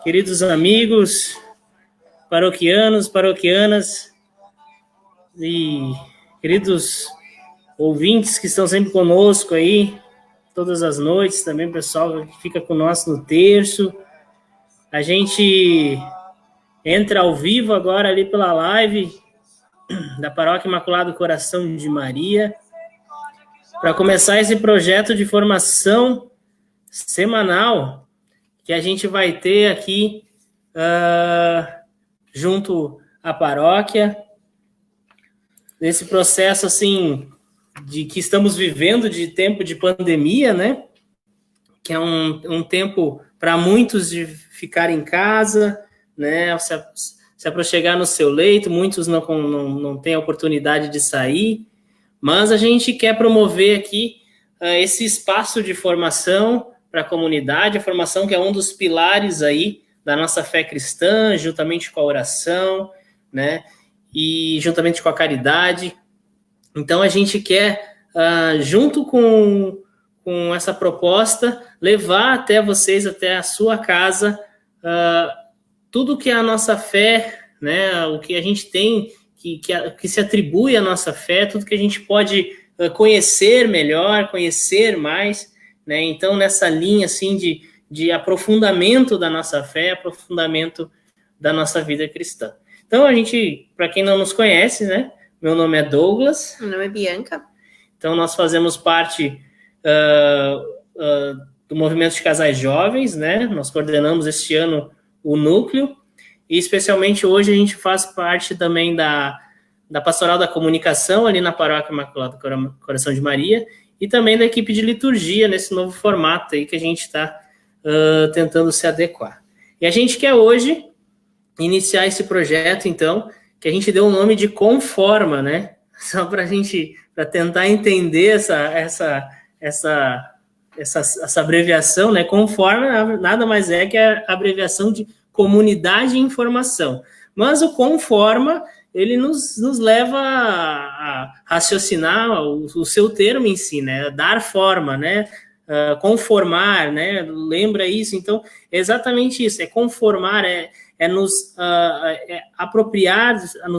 queridos amigos, paroquianos, paroquianas e queridos ouvintes que estão sempre conosco aí, todas as noites, também pessoal que fica conosco no terço. A gente entra ao vivo agora ali pela live da Paróquia Imaculado Coração de Maria, para começar esse projeto de formação semanal que a gente vai ter aqui junto à paróquia, nesse processo assim de que estamos vivendo de tempo de pandemia, né? Que é um tempo para muitos de ficar em casa, né? Se aproximar no seu leito, muitos não têm a oportunidade de sair, mas a gente quer promover aqui esse espaço de formação para a comunidade, a formação que é um dos pilares aí da nossa fé cristã, juntamente com a oração, né? E juntamente com a caridade. Então a gente quer, junto com essa proposta, levar até vocês, até a sua casa, tudo que é a nossa fé, né? O que a gente tem, que se atribui à nossa fé, tudo que a gente pode conhecer melhor, conhecer mais, né? Então, nessa linha assim, de aprofundamento da nossa fé, aprofundamento da nossa vida cristã. Então, a gente, para quem não nos conhece, né? Meu nome é Douglas. Meu nome é Bianca. Então, nós fazemos parte do movimento de casais jovens, né? Nós coordenamos este ano o núcleo, e especialmente hoje a gente faz parte também da Pastoral da Comunicação, ali na Paróquia Imaculado Coração de Maria, e também da equipe de liturgia, nesse novo formato aí que a gente está tentando se adequar. E a gente quer hoje iniciar esse projeto, então, que a gente deu o nome de Conforma, né? Só para tentar entender essa abreviação, né? Conforma nada mais é que a abreviação de Comunidade e Informação. Mas o Conforma, ele nos leva a raciocinar o seu termo em si, né? Dar forma, né? Conformar, né? Lembra isso? Então, é exatamente isso, é conformar, nos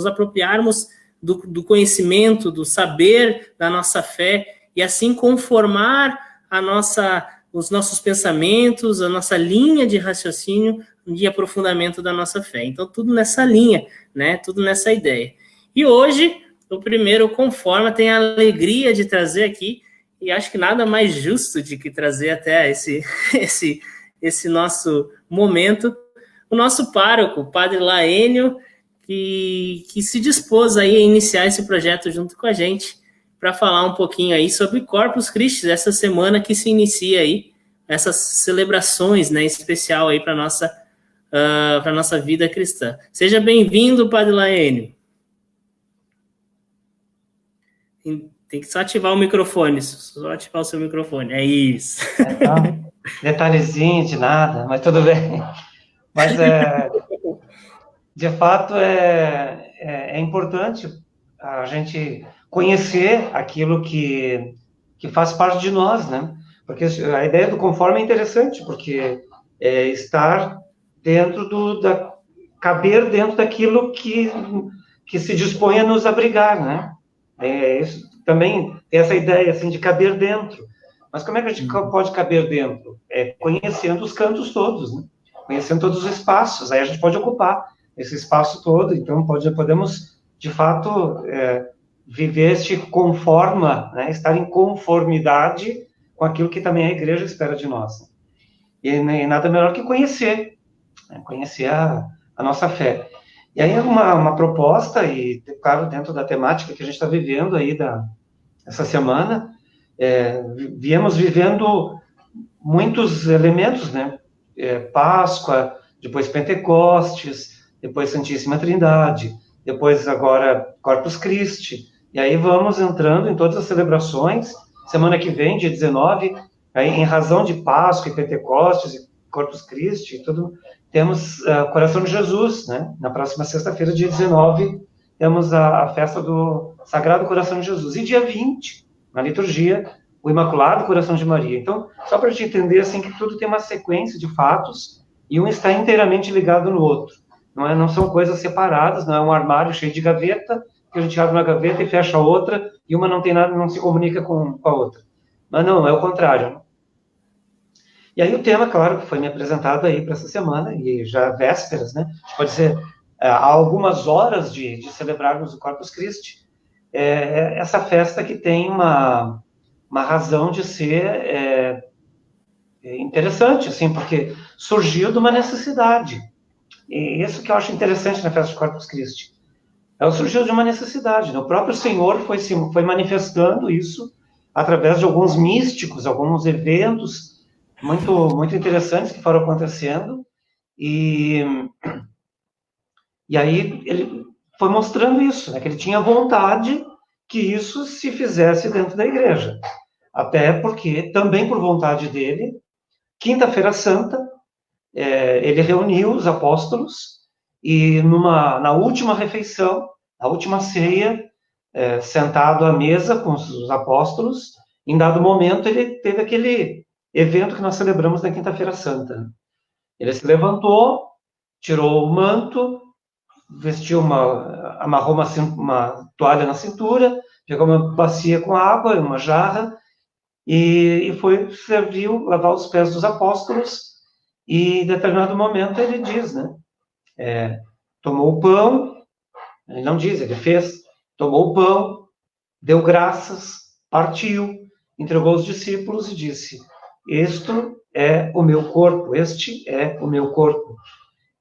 apropriarmos do conhecimento, do saber da nossa fé, e assim conformar os nossos pensamentos, a nossa linha de raciocínio de aprofundamento da nossa fé. Então, tudo nessa linha, né? Tudo nessa ideia. E hoje, o primeiro Conforma tem a alegria de trazer aqui, e acho que nada mais justo de que trazer até esse nosso momento, o nosso pároco, o Padre Laênio, que se dispôs aí a iniciar esse projeto junto com a gente, para falar um pouquinho aí sobre Corpus Christi, essa semana que se inicia aí, essas celebrações, né, especial aí para nossa vida cristã. Seja bem-vindo, Padre Laênio. Tem que só ativar o microfone, só ativar o seu microfone, é isso. Detalhezinho de nada, mas tudo bem. Mas, de fato, é importante a gente conhecer aquilo que faz parte de nós, né? Porque a ideia do conforme é interessante, porque é estar caber dentro daquilo que se dispõe a nos abrigar, né? Isso também tem essa ideia, assim, de caber dentro. Mas como é que a gente pode caber dentro? Conhecendo os cantos todos, né? Conhecendo todos os espaços, aí a gente pode ocupar esse espaço todo, então podemos, de fato, viver este conforma, né? Estar em conformidade com aquilo que também a igreja espera de nós. E nada melhor que conhecer, né? Conhecer a nossa fé. E aí uma proposta, e claro, dentro da temática que a gente está vivendo aí essa semana, viemos vivendo muitos elementos, né? Páscoa, depois Pentecostes, depois Santíssima Trindade, depois agora Corpus Christi, e aí vamos entrando em todas as celebrações. Semana que vem, dia 19, aí, em razão de Páscoa e Pentecostes e Corpus Christi, temos Coração de Jesus, né? Na próxima sexta-feira, dia 19, temos a festa do Sagrado Coração de Jesus, e dia 20, na liturgia, o Imaculado Coração de Maria. Então, só para a gente entender assim, que tudo tem uma sequência de fatos, e um está inteiramente ligado no outro. Não são coisas separadas, não é um armário cheio de gaveta, que a gente abre uma gaveta e fecha a outra, e uma não tem nada, não se comunica com a outra. Mas não, é o contrário. Né? E aí o tema, claro, que foi me apresentado aí para essa semana, e já vésperas, né? Pode ser há algumas horas de celebrarmos o Corpus Christi, essa festa que tem uma razão de ser interessante, assim, porque surgiu de uma necessidade. E isso que eu acho interessante na festa de Corpus Christi. Ela surgiu de uma necessidade. Né? O próprio Senhor foi manifestando isso através de alguns místicos, alguns eventos muito interessantes que foram acontecendo. E aí ele foi mostrando isso, né? Que ele tinha vontade que isso se fizesse dentro da igreja. Até porque, também por vontade dele, Quinta-feira Santa, ele reuniu os apóstolos e na última refeição, na última ceia, sentado à mesa com os apóstolos, em dado momento ele teve aquele evento que nós celebramos na Quinta-feira Santa. Ele se levantou, tirou o manto, vestiu amarrou uma toalha na cintura, pegou uma bacia com água, uma jarra, e serviu lavar os pés dos apóstolos, e em determinado momento ele diz, né, tomou o pão, ele não diz, ele fez, tomou o pão, deu graças, partiu, entregou aos discípulos e disse, este é o meu corpo,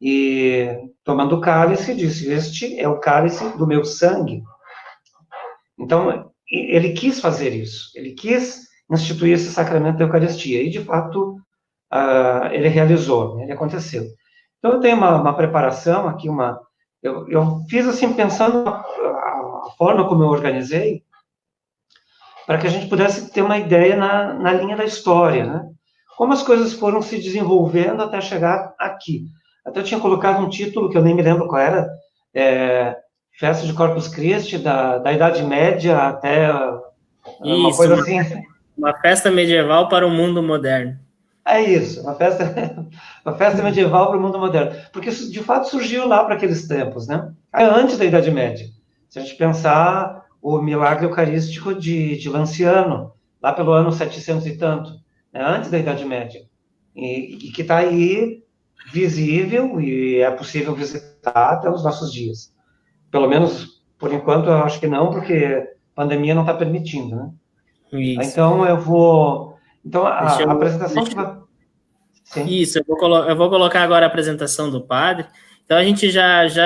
e tomando o cálice, disse, este é o cálice do meu sangue. Então, ele quis fazer isso, ele quis instituir esse sacramento da Eucaristia, e de fato ele realizou, ele aconteceu. Então eu tenho uma preparação aqui, eu fiz assim pensando a forma como eu organizei, para que a gente pudesse ter uma ideia na linha da história, né? Como as coisas foram se desenvolvendo até chegar aqui. Até eu tinha colocado um título que eu nem me lembro qual era, Festa de Corpus Christi, da Idade Média até uma coisa assim. Uma festa medieval para o mundo moderno. É isso, uma festa medieval para o mundo moderno. Porque isso, de fato, surgiu lá para aqueles tempos, né? Antes da Idade Média. Se a gente pensar o milagre eucarístico de Lanciano, lá pelo ano 700 e tanto, né? Antes da Idade Média. E que está aí visível e é possível visitar até os nossos dias. Pelo menos, por enquanto, eu acho que não, porque a pandemia não está permitindo, né? Isso. Então, eu vou... Então, a apresentação... Sim. Isso, eu vou colocar agora a apresentação do padre. Então, a gente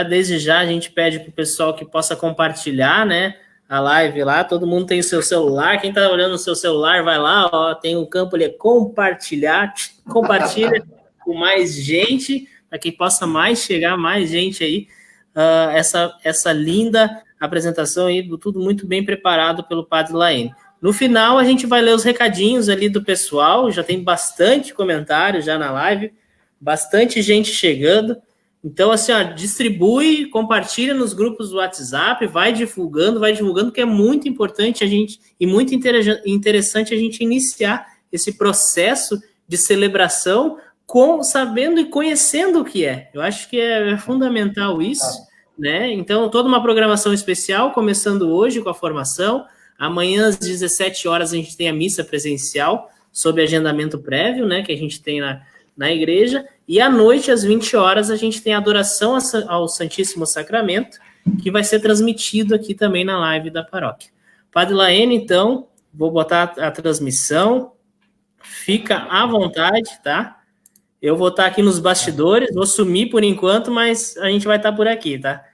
desde já, a gente pede para o pessoal que possa compartilhar, né, a live lá. Todo mundo tem o seu celular. Quem está olhando o seu celular, vai lá, ó, tem um campo ali, compartilhar. Compartilha com mais gente, para que possa chegar mais gente aí. Essa linda apresentação aí, tudo muito bem preparado pelo padre Laene. No final, a gente vai ler os recadinhos ali do pessoal, já tem bastante comentário já na live, bastante gente chegando. Então, assim, ó, distribui, compartilha nos grupos do WhatsApp, vai divulgando, que é muito importante e muito interessante a gente iniciar esse processo de celebração sabendo e conhecendo o que é. Eu acho que é fundamental isso, né? Então, toda uma programação especial, começando hoje com a formação. Amanhã, às 17 horas, a gente tem a missa presencial, sob agendamento prévio, né, que a gente tem na igreja. E à noite, às 20 horas, a gente tem a adoração ao Santíssimo Sacramento, que vai ser transmitido aqui também na live da paróquia. Padre Laene, então, vou botar a transmissão. Fica à vontade, tá? Eu vou estar aqui nos bastidores, vou sumir por enquanto, mas a gente vai estar por aqui, tá?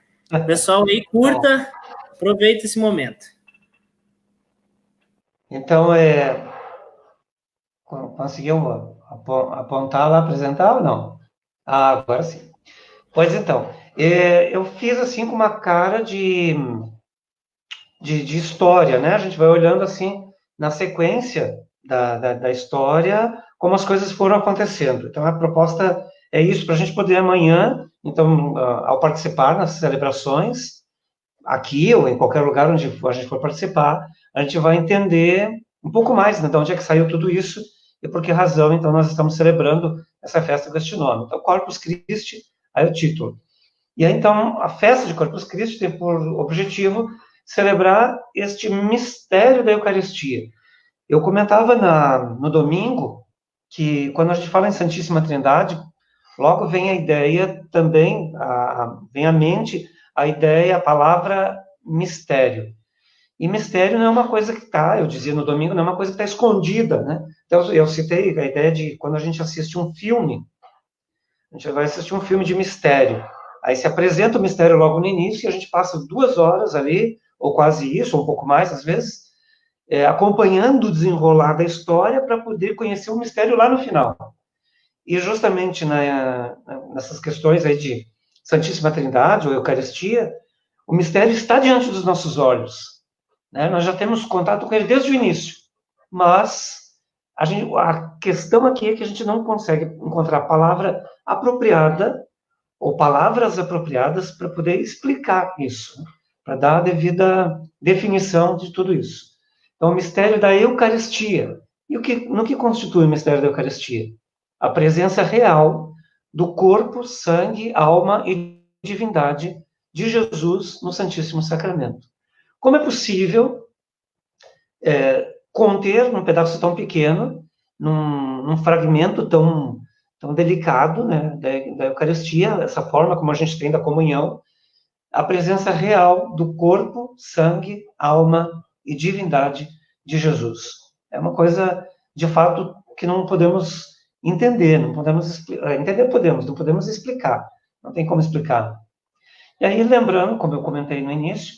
Pessoal aí, curta, aproveita esse momento. Então, conseguiu apontar lá, apresentar ou não? Agora sim. Pois então, eu fiz assim com uma cara de história, né? A gente vai olhando assim, na sequência da história, como as coisas foram acontecendo. Então, a proposta é isso, para a gente poder amanhã, então, ao participar nas celebrações, aqui ou em qualquer lugar onde a gente for participar, a gente vai entender um pouco mais, né, de onde é que saiu tudo isso e por que razão, então, nós estamos celebrando essa festa com este nome. Então, Corpus Christi, aí o título. E aí, então, a festa de Corpus Christi tem por objetivo celebrar este mistério da Eucaristia. Eu comentava no domingo que, quando a gente fala em Santíssima Trindade, logo vem a ideia também, vem à mente a ideia, a palavra mistério. E mistério não é uma coisa que está, eu dizia no domingo, não é uma coisa que está escondida, né? Então, eu citei a ideia de quando a gente assiste um filme, a gente vai assistir um filme de mistério. Aí se apresenta o mistério logo no início e a gente passa 2 horas ali, ou quase isso, ou um pouco mais às vezes, acompanhando o desenrolar da história para poder conhecer o mistério lá no final. E justamente nessas questões aí de Santíssima Trindade ou Eucaristia, o mistério está diante dos nossos olhos, né? Nós já temos contato com ele desde o início, mas a questão aqui é que a gente não consegue encontrar a palavra apropriada ou palavras apropriadas para poder explicar isso, né? Para dar a devida definição de tudo isso. Então, o mistério da Eucaristia. E no que constitui o mistério da Eucaristia? A presença real do corpo, sangue, alma e divindade de Jesus no Santíssimo Sacramento. Como é possível conter num pedaço tão pequeno, num fragmento tão delicado, né, da Eucaristia, essa forma como a gente tem da comunhão, a presença real do corpo, sangue, alma e divindade de Jesus? É uma coisa, de fato, que não podemos entender, não podemos entender, não podemos explicar, não tem como explicar. E aí, lembrando, como eu comentei no início,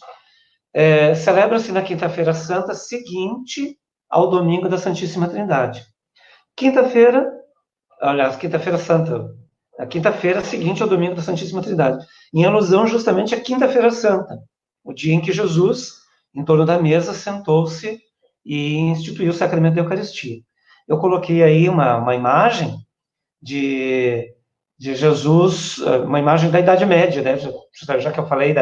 celebra-se na Quinta-feira Santa seguinte ao domingo da Santíssima Trindade. Quinta-feira Santa, a quinta-feira seguinte ao domingo da Santíssima Trindade, em alusão justamente à Quinta-feira Santa, o dia em que Jesus, em torno da mesa, sentou-se e instituiu o sacramento da Eucaristia. Eu coloquei aí uma imagem de Jesus, uma imagem da Idade Média, né? Já que eu falei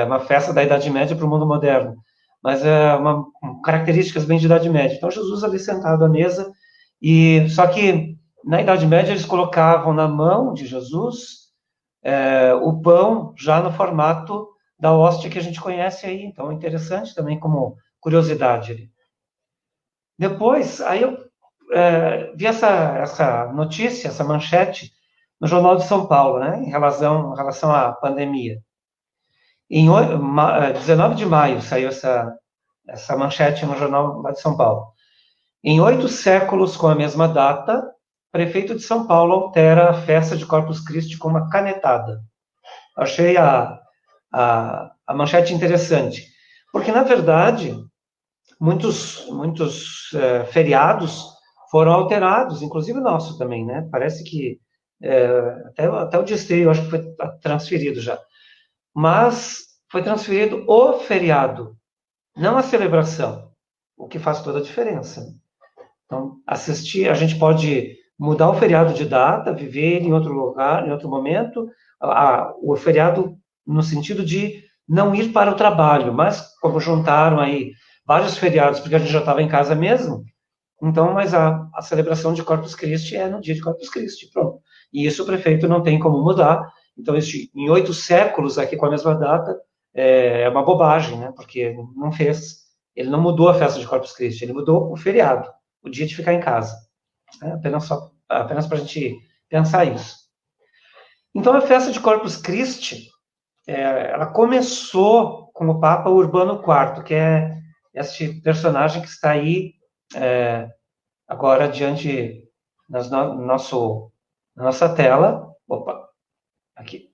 uma festa da Idade Média para o mundo moderno, mas características bem de Idade Média. Então, Jesus ali sentado à mesa, só que na Idade Média eles colocavam na mão de Jesus o pão já no formato da hóstia que a gente conhece aí. Então, é interessante também como curiosidade ali. Depois, aí eu vi essa notícia, essa manchete, no Jornal de São Paulo, né, em relação à pandemia. Em 19 de maio saiu essa manchete no Jornal lá de São Paulo. Em 8 séculos com a mesma data, prefeito de São Paulo altera a festa de Corpus Christi com uma canetada. Achei a manchete interessante, porque, na verdade, muitos feriados foram alterados, inclusive o nosso também, né? Parece que até o dia eu acho que foi transferido já. Mas foi transferido o feriado, não a celebração, o que faz toda a diferença. Então, a gente pode mudar o feriado de data, viver em outro lugar, em outro momento, o feriado no sentido de não ir para o trabalho, mas como juntaram aí vários feriados, porque a gente já estava em casa mesmo, então, mas a celebração de Corpus Christi é no dia de Corpus Christi, pronto. E isso o prefeito não tem como mudar. Então, em 8 séculos aqui com a mesma data, é uma bobagem, né? Porque ele não mudou a festa de Corpus Christi, ele mudou o feriado, o dia de ficar em casa. Apenas para a gente pensar isso. Então, a festa de Corpus Christi, ela começou com o Papa Urbano IV, que é este personagem que está aí agora diante na nossa tela. Opa, aqui.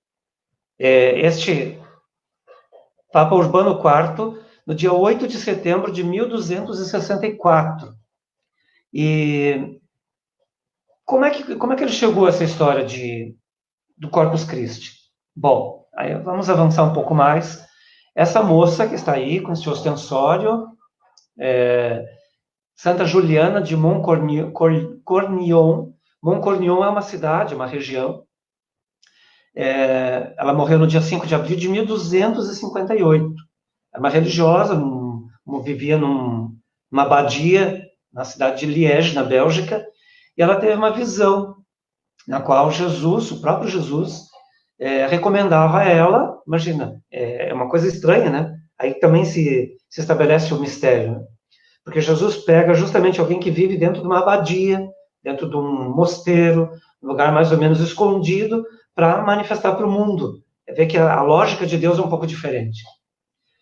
Este Papa Urbano IV, no dia 8 de setembro de 1264. E como é que ele chegou a essa história do Corpus Christi? Bom, aí vamos avançar um pouco mais. Essa moça que está aí com esse ostensório, Santa Juliana de Montcornion. Montcornion é uma cidade, uma região. Ela morreu no dia 5 de abril de 1258. É uma religiosa, vivia numa abadia na cidade de Liège, na Bélgica, e ela teve uma visão na qual Jesus, o próprio Jesus, recomendava a ela, imagina, é uma coisa estranha, né? Aí também se estabelece o mistério, né? Porque Jesus pega justamente alguém que vive dentro de uma abadia, dentro de um mosteiro, um lugar mais ou menos escondido, para manifestar para o mundo. Ver que a lógica de Deus é um pouco diferente.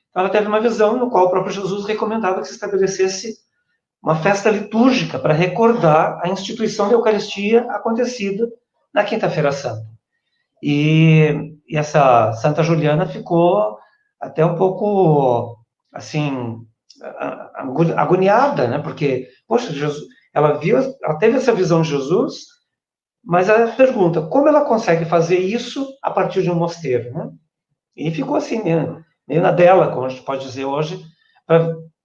Então, ela teve uma visão no qual o próprio Jesus recomendava que se estabelecesse uma festa litúrgica para recordar a instituição da Eucaristia acontecida na Quinta-feira Santa. E essa Santa Juliana ficou até um pouco, assim, agoniada, né? Porque, poxa, Jesus, ela teve essa visão de Jesus, mas ela pergunta, como ela consegue fazer isso a partir de um mosteiro, né? E ficou assim, meio na dela, como a gente pode dizer hoje,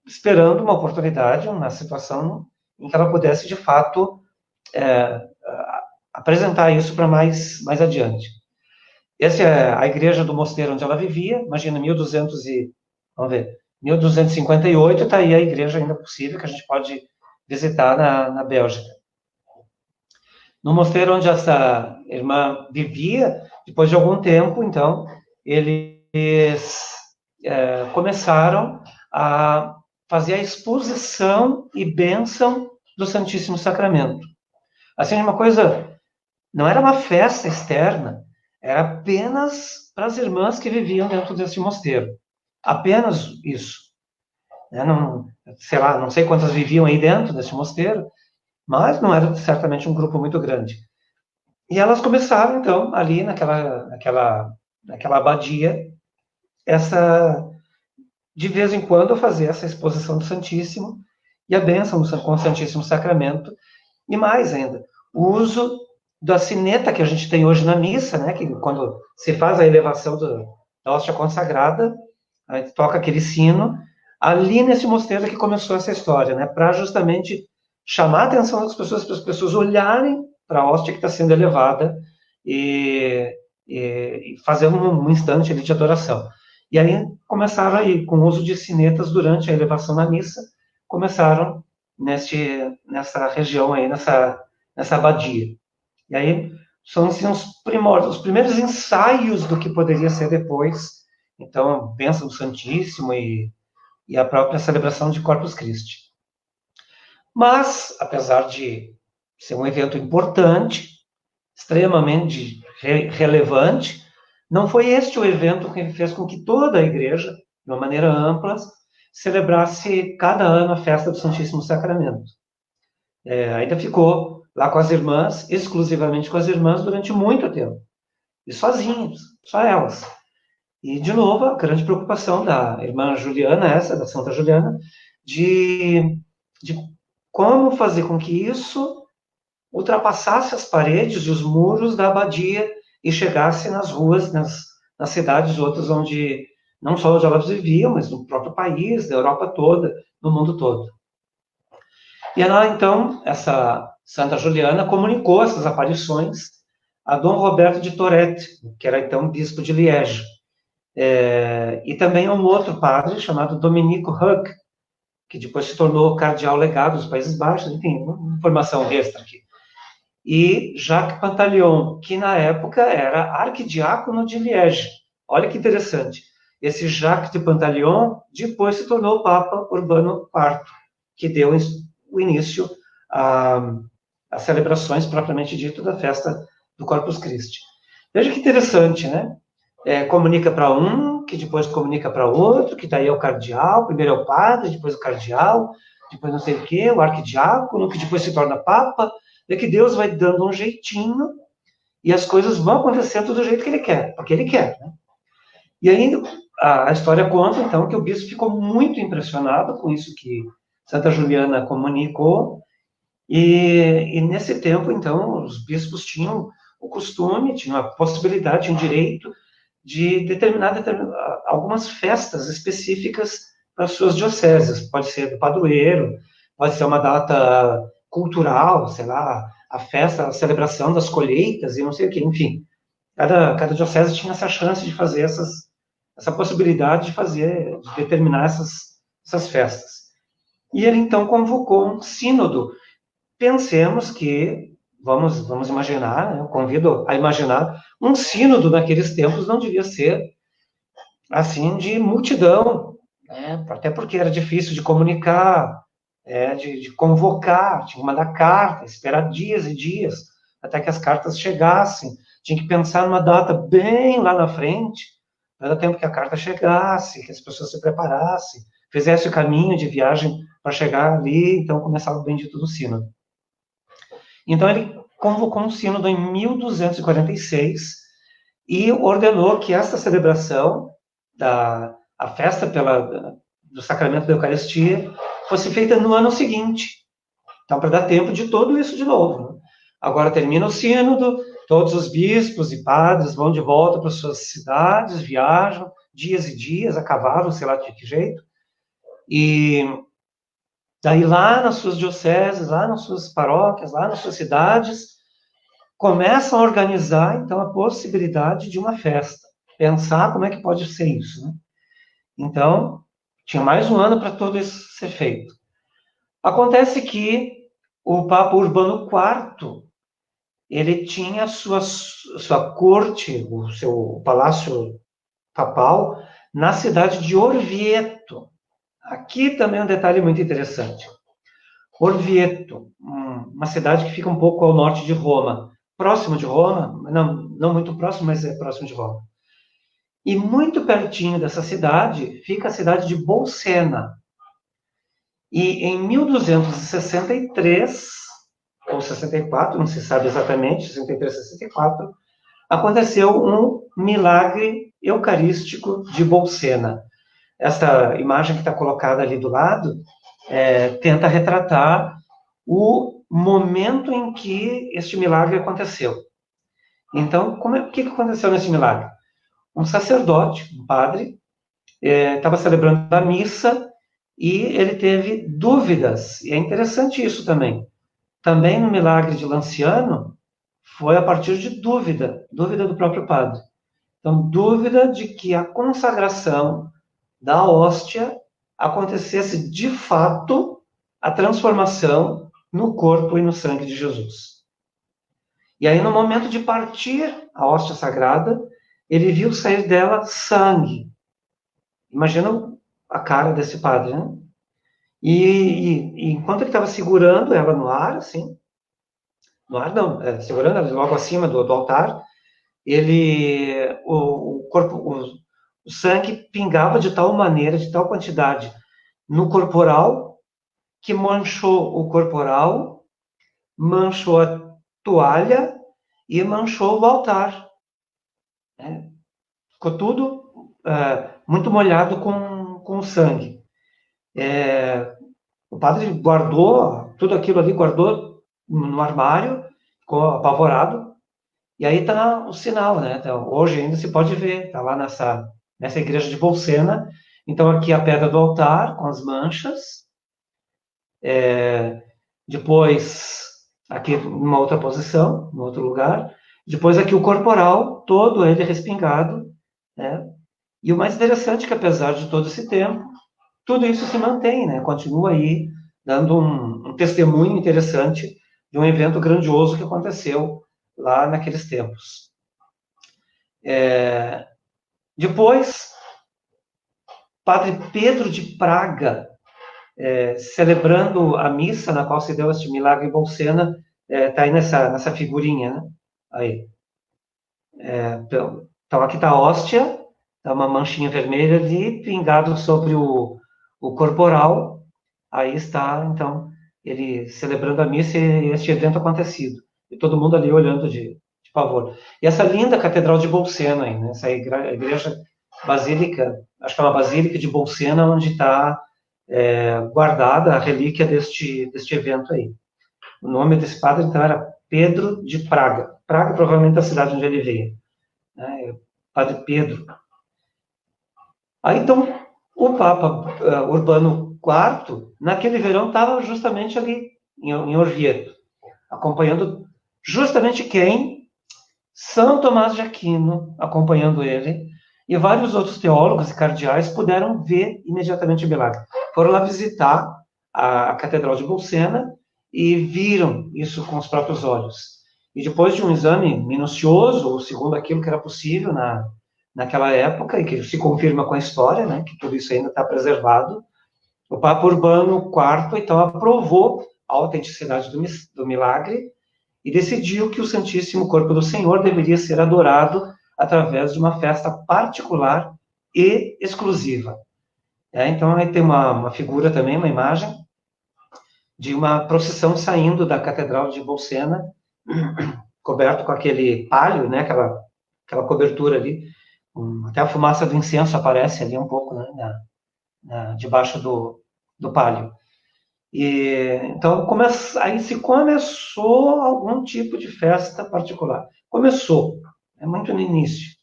esperando uma oportunidade, uma situação em que ela pudesse, de fato, apresentar isso para mais adiante. Essa é a igreja do mosteiro onde ela vivia, imagina, 1258, está aí a igreja ainda possível, que a gente pode visitar na Bélgica. No mosteiro onde essa irmã vivia, depois de algum tempo, então, eles começaram a fazer a exposição e bênção do Santíssimo Sacramento. Assim, uma coisa, não era uma festa externa, era apenas para as irmãs que viviam dentro desse mosteiro. Apenas isso. Não, sei lá, não sei quantas viviam aí dentro desse mosteiro, mas não era certamente um grupo muito grande. E elas começaram, então, ali naquela abadia, de vez em quando, fazer essa exposição do Santíssimo e a bênção com o Santíssimo Sacramento, e mais ainda, o uso da sineta que a gente tem hoje na missa, né, que quando se faz a elevação da hóstia consagrada, a gente toca aquele sino, ali nesse mosteiro que começou essa história, né, para justamente chamar a atenção das pessoas, para as pessoas olharem para a hóstia que está sendo elevada e fazer um instante ali de adoração. E aí começaram aí, com o uso de sinetas durante a elevação na missa, começaram nessa região aí, nessa abadia. E aí são assim, os primeiros ensaios do que poderia ser depois. Então, bênção do Santíssimo e a própria celebração de Corpus Christi. Mas, apesar de ser um evento importante, extremamente relevante, não foi este o evento que fez com que toda a igreja, de uma maneira ampla, celebrasse cada ano a festa do Santíssimo Sacramento. Ainda ficou lá com as irmãs, exclusivamente com as irmãs, durante muito tempo. E sozinhas, só elas. E, de novo, a grande preocupação da irmã Juliana, da Santa Juliana, de como fazer com que isso ultrapassasse as paredes e os muros da abadia e chegasse nas ruas, nas cidades outras onde, não só onde elas viviam, mas no próprio país, da Europa toda, no mundo todo. E ela, então, essa Santa Juliana, comunicou essas aparições a Dom Roberto de Tourette, que era, então, bispo de Liege. E também a um outro padre chamado Dominico Hug, que depois se tornou cardeal legado dos Países Baixos, enfim, uma informação extra aqui. E Jacques Pantaleon, que na época era arquidiácono de Liege. Olha que interessante. Esse Jacques de Pantaleon depois se tornou o Papa Urbano IV, que deu o início às celebrações propriamente dito da festa do Corpus Christi. Veja que interessante, né? Comunica para um, que depois comunica para outro, que daí é o cardeal, primeiro é o padre, depois o cardeal, depois não sei o quê, o arquidiácono, que depois se torna papa. É que Deus vai dando um jeitinho e as coisas vão acontecendo do jeito que ele quer, porque ele quer, né? E aí a história conta, então, que o bispo ficou muito impressionado com isso que Santa Juliana comunicou, e nesse tempo, então, os bispos tinham o costume, tinham a possibilidade, tinham o direito de determinar algumas festas específicas para as suas dioceses. Pode ser do padroeiro, pode ser uma data cultural, sei lá, a festa, a celebração das colheitas e não sei o quê, enfim. Cada diocese tinha essa chance de fazer essa possibilidade de determinar essas festas. E ele, então, convocou um sínodo. Pensemos que vamos imaginar, né? Eu convido a imaginar, um sínodo naqueles tempos não devia ser assim de multidão, né? Até porque era difícil de comunicar, de convocar, tinha que mandar carta, esperar dias e dias até que as cartas chegassem, tinha que pensar numa data bem lá na frente, para dar tempo que a carta chegasse, que as pessoas se preparassem, fizessem o caminho de viagem para chegar ali, então começava o bendito do sínodo. Então ele convocou um sínodo em 1246 e ordenou que esta celebração a festa do sacramento da Eucaristia fosse feita no ano seguinte. Então, para dar tempo de tudo isso de novo. Né? Agora termina o sínodo, todos os bispos e padres vão de volta para suas cidades, viajam dias e dias, a cavalo, sei lá de que jeito, e daí lá nas suas dioceses, lá nas suas paróquias, lá nas suas cidades, começam a organizar, então, a possibilidade de uma festa. Pensar como é que pode ser isso, né? Então, tinha mais um ano para tudo isso ser feito. Acontece que o Papa Urbano IV, ele tinha a sua corte, o seu palácio papal, na cidade de Orvieto. Aqui também é um detalhe muito interessante. Orvieto, uma cidade que fica um pouco ao norte de Roma, próximo de Roma, não muito próximo, mas é próximo de Roma. E muito pertinho dessa cidade fica a cidade de Bolsena. E em 1263, ou 64, não se sabe exatamente, 63, 64, aconteceu um milagre eucarístico de Bolsena. Essa imagem que está colocada ali do lado tenta retratar o momento em que este milagre aconteceu. Então, o que aconteceu nesse milagre? Um sacerdote, um padre, estava celebrando a missa e ele teve dúvidas. E é interessante isso também. Também no milagre de Lanciano, foi a partir de dúvida do próprio padre. Então, dúvida de que a consagração da hóstia acontecesse de fato a transformação no corpo e no sangue de Jesus. E aí, no momento de partir a hóstia sagrada, ele viu sair dela sangue. Imagina a cara desse padre, né? E enquanto ele estava segurando ela no ar, assim, no ar não, segurando ela logo acima do altar, o sangue pingava de tal maneira, de tal quantidade no corporal, que manchou o corporal, manchou a toalha e manchou o altar. Ficou tudo muito molhado com sangue. O padre guardou tudo aquilo ali, guardou no armário, ficou apavorado. E aí está o sinal, né? Então, hoje ainda se pode ver, está lá nessa igreja de Bolsena. Então, aqui a pedra do altar, com as manchas. Depois, aqui numa outra posição, num outro lugar. Depois, aqui o corporal, todo ele respingado. Né? E o mais interessante é que, apesar de todo esse tempo, tudo isso se mantém, né? Continua aí, dando um testemunho interessante de um evento grandioso que aconteceu lá naqueles tempos. Depois, Padre Pedro de Praga, celebrando a missa na qual se deu este milagre em Bolsena, está aí nessa figurinha, né? Aí. Então, aqui está a hóstia, está uma manchinha vermelha ali, pingado sobre o corporal. Aí está, então, ele celebrando a missa e este evento acontecido. E todo mundo ali olhando de pavor. E essa linda catedral de Bolsena, aí, né? Essa igreja basílica, acho que é uma basílica de Bolsena, onde está guardada a relíquia deste evento aí. O nome desse padre, então, era Pedro de Praga. Praga, provavelmente, é a cidade onde ele veio. Né? Padre Pedro. Aí, então, o Papa Urbano IV, naquele verão, estava justamente ali, em Orvieto, acompanhando justamente quem? São Tomás de Aquino, acompanhando ele, e vários outros teólogos e cardeais puderam ver imediatamente o milagre. Foram lá visitar a Catedral de Bolsena e viram isso com os próprios olhos. e depois de um exame minucioso, segundo aquilo que era possível naquela época, e que se confirma com a história, né, que tudo isso ainda está preservado, o Papa Urbano IV, então, aprovou a autenticidade do milagre e decidiu que o Santíssimo Corpo do Senhor deveria ser adorado através de uma festa particular e exclusiva. Então, aí tem uma figura também, uma imagem, de uma procissão saindo da Catedral de Bolsena, coberto com aquele palio, né, aquela cobertura ali, até a fumaça do incenso aparece ali um pouco, né, debaixo do palio. E, então, aí se começou algum tipo de festa particular. Começou, é muito no início.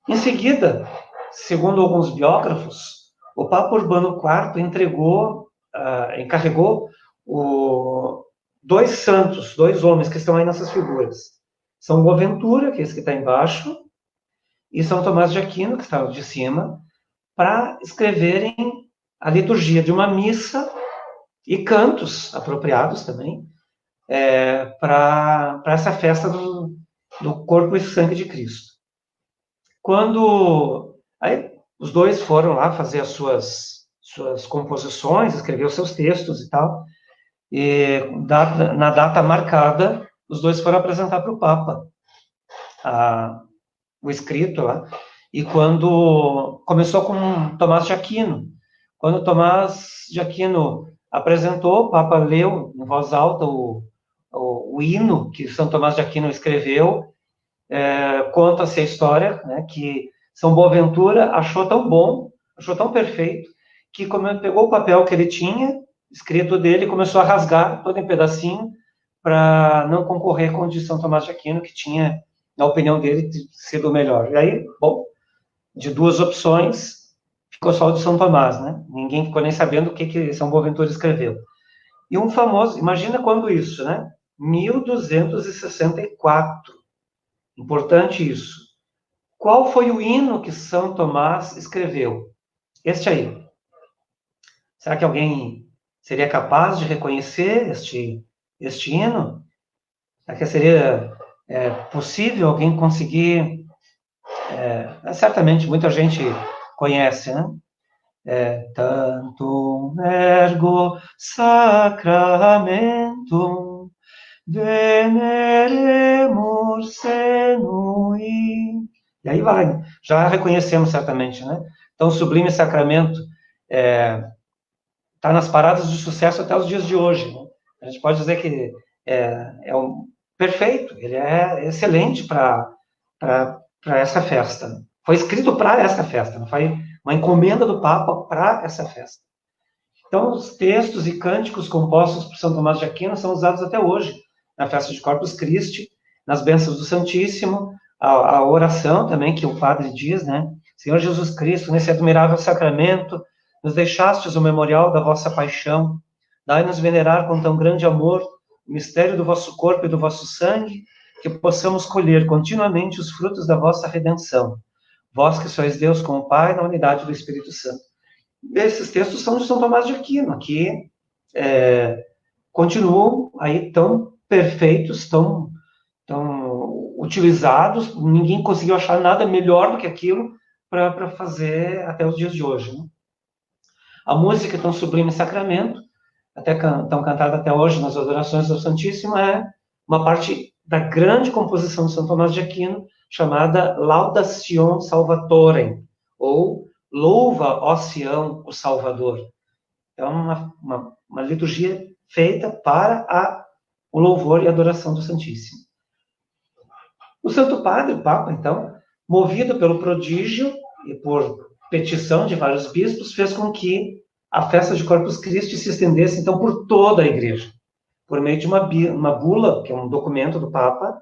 Em seguida, segundo alguns biógrafos, o Papa Urbano IV encarregou dois santos, dois homens que estão aí nessas figuras. São Boaventura, que é esse que está embaixo, e São Tomás de Aquino, que está de cima, para escreverem a liturgia de uma missa e cantos apropriados também para essa festa do corpo e sangue de Cristo. Aí, os dois foram lá fazer as suas composições, escrever os seus textos e tal, e na data marcada, os dois foram apresentar para o Papa o escrito lá, e quando começou com Tomás de Aquino. Quando Tomás de Aquino apresentou, o Papa leu em voz alta o hino que São Tomás de Aquino escreveu. Conta-se a história, né, que São Boaventura achou tão bom, achou tão perfeito, que pegou o papel que ele tinha, escrito dele, e começou a rasgar todo em pedacinho, para não concorrer com o de São Tomás de Aquino, que tinha, na opinião dele, sido o melhor. E aí, bom, de duas opções, ficou só o de São Tomás, né? Ninguém ficou nem sabendo o que São Boaventura escreveu. E um famoso, imagina quando isso, né? 1264. Importante isso. Qual foi o hino que São Tomás escreveu? Este aí. Será que alguém seria capaz de reconhecer este hino? Será que seria possível alguém conseguir? Certamente muita gente conhece, né? Tantum ergo sacramentum veneremur senui. E aí vai, já reconhecemos certamente, né? Então, o Sublime Sacramento está nas paradas de sucesso até os dias de hoje. Né? A gente pode dizer que é perfeito, ele é excelente para essa festa. Foi escrito para essa festa, não foi uma encomenda do Papa para essa festa. Então, os textos e cânticos compostos por São Tomás de Aquino são usados até hoje, na festa de Corpus Christi, nas bênçãos do Santíssimo, a oração também, que o padre diz, né? Senhor Jesus Cristo, nesse admirável sacramento, nos deixastes o memorial da vossa paixão, dai-nos venerar com tão grande amor o mistério do vosso corpo e do vosso sangue, que possamos colher continuamente os frutos da vossa redenção. Vós que sois Deus com o Pai, na unidade do Espírito Santo. Esses textos são de São Tomás de Aquino, que continuam aí tão perfeitos, tão utilizados, ninguém conseguiu achar nada melhor do que aquilo para fazer até os dias de hoje. Né? A música tão Sublime Sacramento, tão cantada até hoje nas adorações do Santíssimo, é uma parte da grande composição de São Tomás de Aquino, chamada Laudatio Salvatorem, ou Louva, ó Sião, o Salvador. É uma liturgia feita para o louvor e adoração do Santíssimo. O Santo Padre, o Papa, então, movido pelo prodígio e por petição de vários bispos, fez com que a festa de Corpus Christi se estendesse, então, por toda a Igreja, por meio de uma bula, que é um documento do Papa,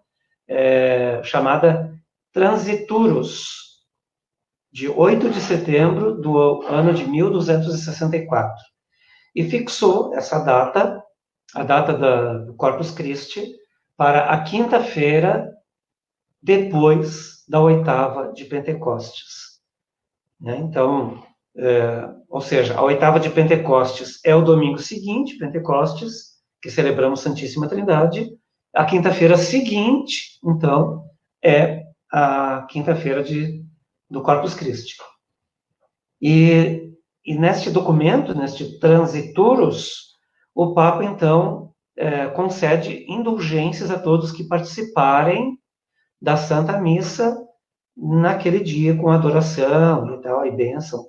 chamada Transiturus, de 8 de setembro do ano de 1264. E fixou essa data, a data do Corpus Christi, para a quinta-feira depois da oitava de Pentecostes. Né? Então, ou seja, a oitava de Pentecostes é o domingo seguinte, Pentecostes, que celebramos Santíssima Trindade, A quinta-feira seguinte, então, é a quinta-feira do Corpus Christi. E neste documento, neste Transiturus, o Papa, então, concede indulgências a todos que participarem da Santa Missa naquele dia, com adoração e tal, e bênção,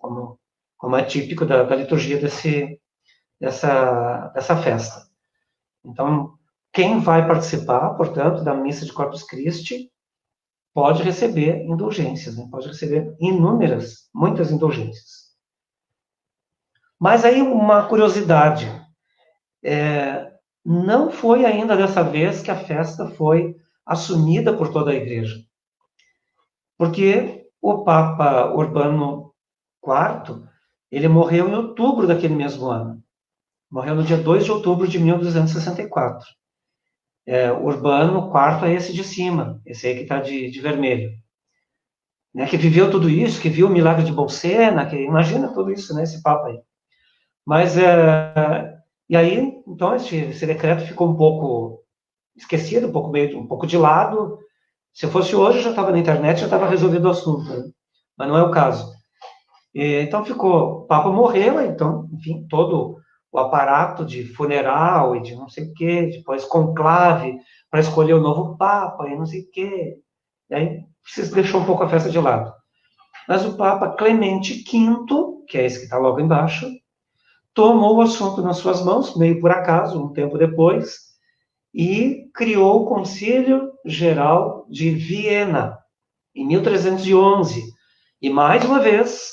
como é típico da liturgia dessa festa. Então, quem vai participar, portanto, da Missa de Corpus Christi, pode receber indulgências, né? Pode receber muitas indulgências. Mas aí uma curiosidade, não foi ainda dessa vez que a festa foi assumida por toda a Igreja. Porque o Papa Urbano IV, ele morreu em outubro daquele mesmo ano. Morreu no dia 2 de outubro de 1264. Urbano IV é esse de cima, esse aí que está de vermelho. Né, que viveu tudo isso, que viu o milagre de Bolsena, que imagina tudo isso, né, esse Papa aí. Mas, e aí, então, esse decreto ficou um pouco esquecido, um pouco de lado. Se fosse hoje, já estava na internet, já estava resolvido o assunto, né? Mas não é o caso. Então o Papa morreu, então, enfim, todo o aparato de funeral e de não sei o quê, depois conclave para escolher o novo Papa e não sei o quê. E aí se deixou um pouco a festa de lado. Mas o Papa Clemente V, que é esse que está logo embaixo, tomou o assunto nas suas mãos, meio por acaso, um tempo depois, e criou o Concílio Geral de Viena, em 1311. E mais uma vez,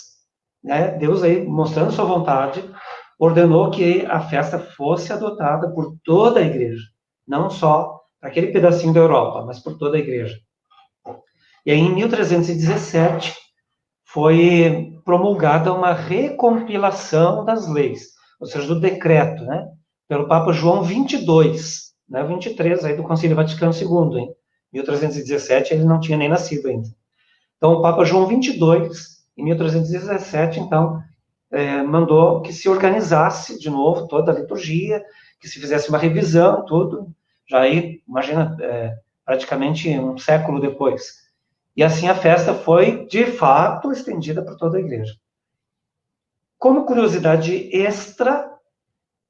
né, Deus aí, mostrando sua vontade, ordenou que a festa fosse adotada por toda a Igreja, não só para aquele pedacinho da Europa, mas por toda a Igreja. E aí, em 1317, foi promulgada uma recompilação das leis, ou seja, do decreto, né, pelo Papa João 22, né, 23 aí do Concílio Vaticano II, em 1317 ele não tinha nem nascido ainda. Então, o Papa João 22, em 1317, então, mandou que se organizasse de novo toda a liturgia, que se fizesse uma revisão, tudo, já aí, imagina, praticamente um século depois. E assim a festa foi, de fato, estendida por toda a Igreja. Como curiosidade extra,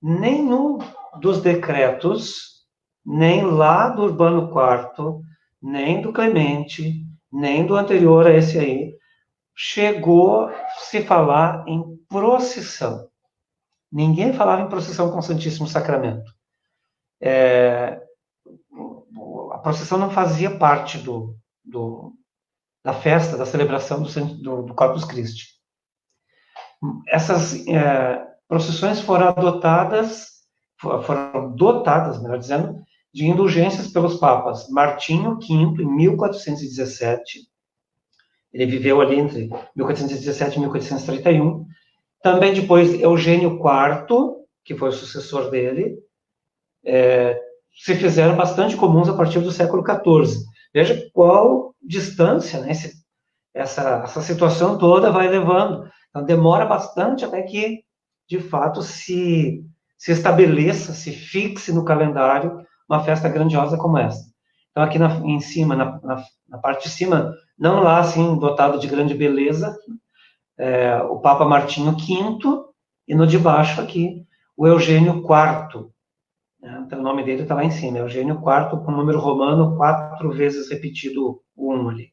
nenhum dos decretos, nem lá do Urbano IV, nem do Clemente, nem do anterior a esse aí, chegou a se falar em procissão. Ninguém falava em procissão com o Santíssimo Sacramento. A procissão não fazia parte da festa, da celebração do Corpus Christi. Essas procissões foram dotadas, melhor dizendo, de indulgências pelos papas Martinho V, em 1417, ele viveu ali entre 1417 e 1431, também depois Eugênio IV, que foi o sucessor dele, se fizeram bastante comuns a partir do século XIV. Veja qual distância, né, essa situação toda vai levando. Então, demora bastante até que, de fato, se estabeleça, se fixe no calendário uma festa grandiosa como essa. Então, aqui em cima, na parte de cima, não lá, assim, dotado de grande beleza, o Papa Martinho V, e no de baixo aqui, o Eugênio IV. Né? Então, o nome dele está lá em cima, Eugênio IV, com o número romano 4 vezes repetido o 1 ali.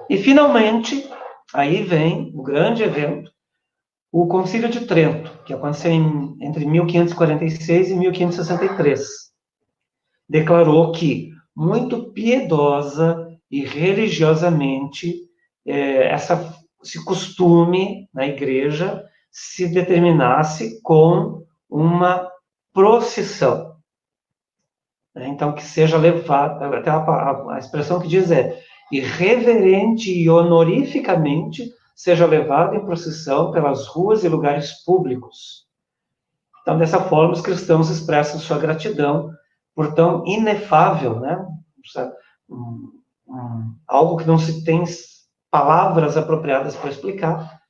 E, finalmente, aí vem o grande evento, o Concílio de Trento, que aconteceu entre 1546 e 1563. Declarou que, muito piedosa e religiosamente, esse costume na igreja se determinasse com uma procissão. Então, que seja levada, até a expressão que diz irreverente e honorificamente seja levado em procissão pelas ruas e lugares públicos. Então, dessa forma, os cristãos expressam sua gratidão por tão inefável, né? Algo que não se tem palavras apropriadas para explicar.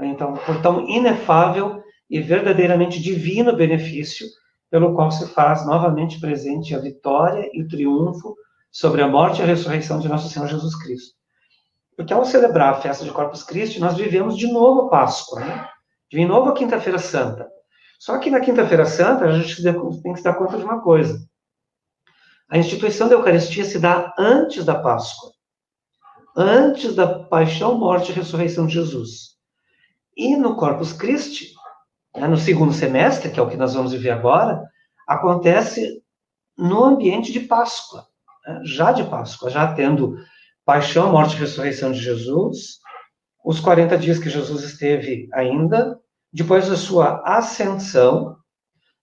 Então, por tão inefável e verdadeiramente divino benefício pelo qual se faz novamente presente a vitória e o triunfo sobre a morte e a ressurreição de nosso Senhor Jesus Cristo. Porque ao celebrar a festa de Corpus Christi, nós vivemos de novo a Páscoa, né? De novo a Quinta-feira Santa. Só que na Quinta-feira Santa, a gente tem que se dar conta de uma coisa. A instituição da Eucaristia se dá antes da Páscoa. Antes da paixão, morte e ressurreição de Jesus. E no Corpus Christi, né, no segundo semestre, que é o que nós vamos viver agora, acontece no ambiente de Páscoa. Né? Já de Páscoa, já tendo paixão, morte e ressurreição de Jesus, os 40 dias que Jesus esteve ainda, depois da sua ascensão,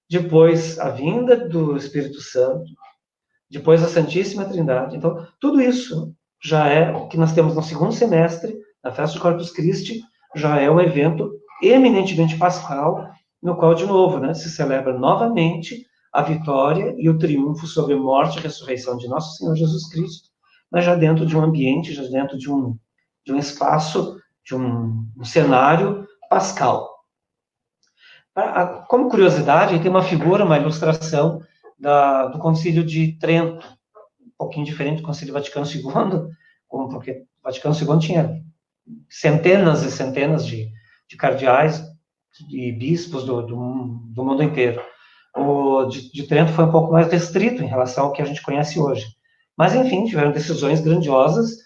depois a vinda do Espírito Santo, depois a Santíssima Trindade. Então, tudo isso já é o que nós temos no segundo semestre, na festa de Corpus Christi, já é um evento eminentemente pascal, no qual, de novo, né, se celebra novamente a vitória e o triunfo sobre a morte e ressurreição de nosso Senhor Jesus Cristo, mas já dentro de um ambiente, já dentro de um espaço, de um cenário pascal. Como curiosidade, tem uma figura, uma ilustração do Concílio de Trento, um pouquinho diferente do Concílio Vaticano II, porque o Vaticano II tinha centenas e centenas de cardeais e bispos do mundo inteiro. O de Trento foi um pouco mais restrito em relação ao que a gente conhece hoje. Mas, enfim, tiveram decisões grandiosas,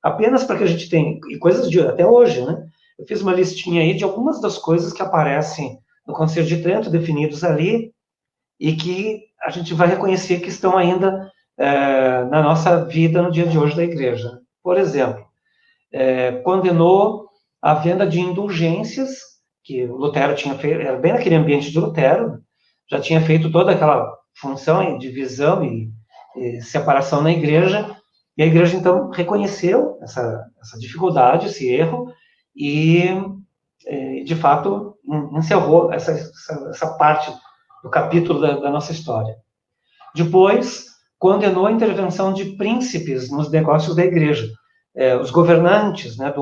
apenas para que a gente tenha, e coisas de até hoje, né? Eu fiz uma listinha aí de algumas das coisas que aparecem no Concílio de Trento, definidos ali, e que a gente vai reconhecer que estão ainda na nossa vida no dia de hoje da Igreja. Por exemplo, condenou a venda de indulgências, que o Lutero tinha feito, era bem naquele ambiente de Lutero, já tinha feito toda aquela função de divisão e separação na Igreja, e a Igreja, então, reconheceu essa dificuldade, esse erro, e, de fato, encerrou essa parte do capítulo da nossa história. Depois, condenou a intervenção de príncipes nos negócios da Igreja, os governantes, né,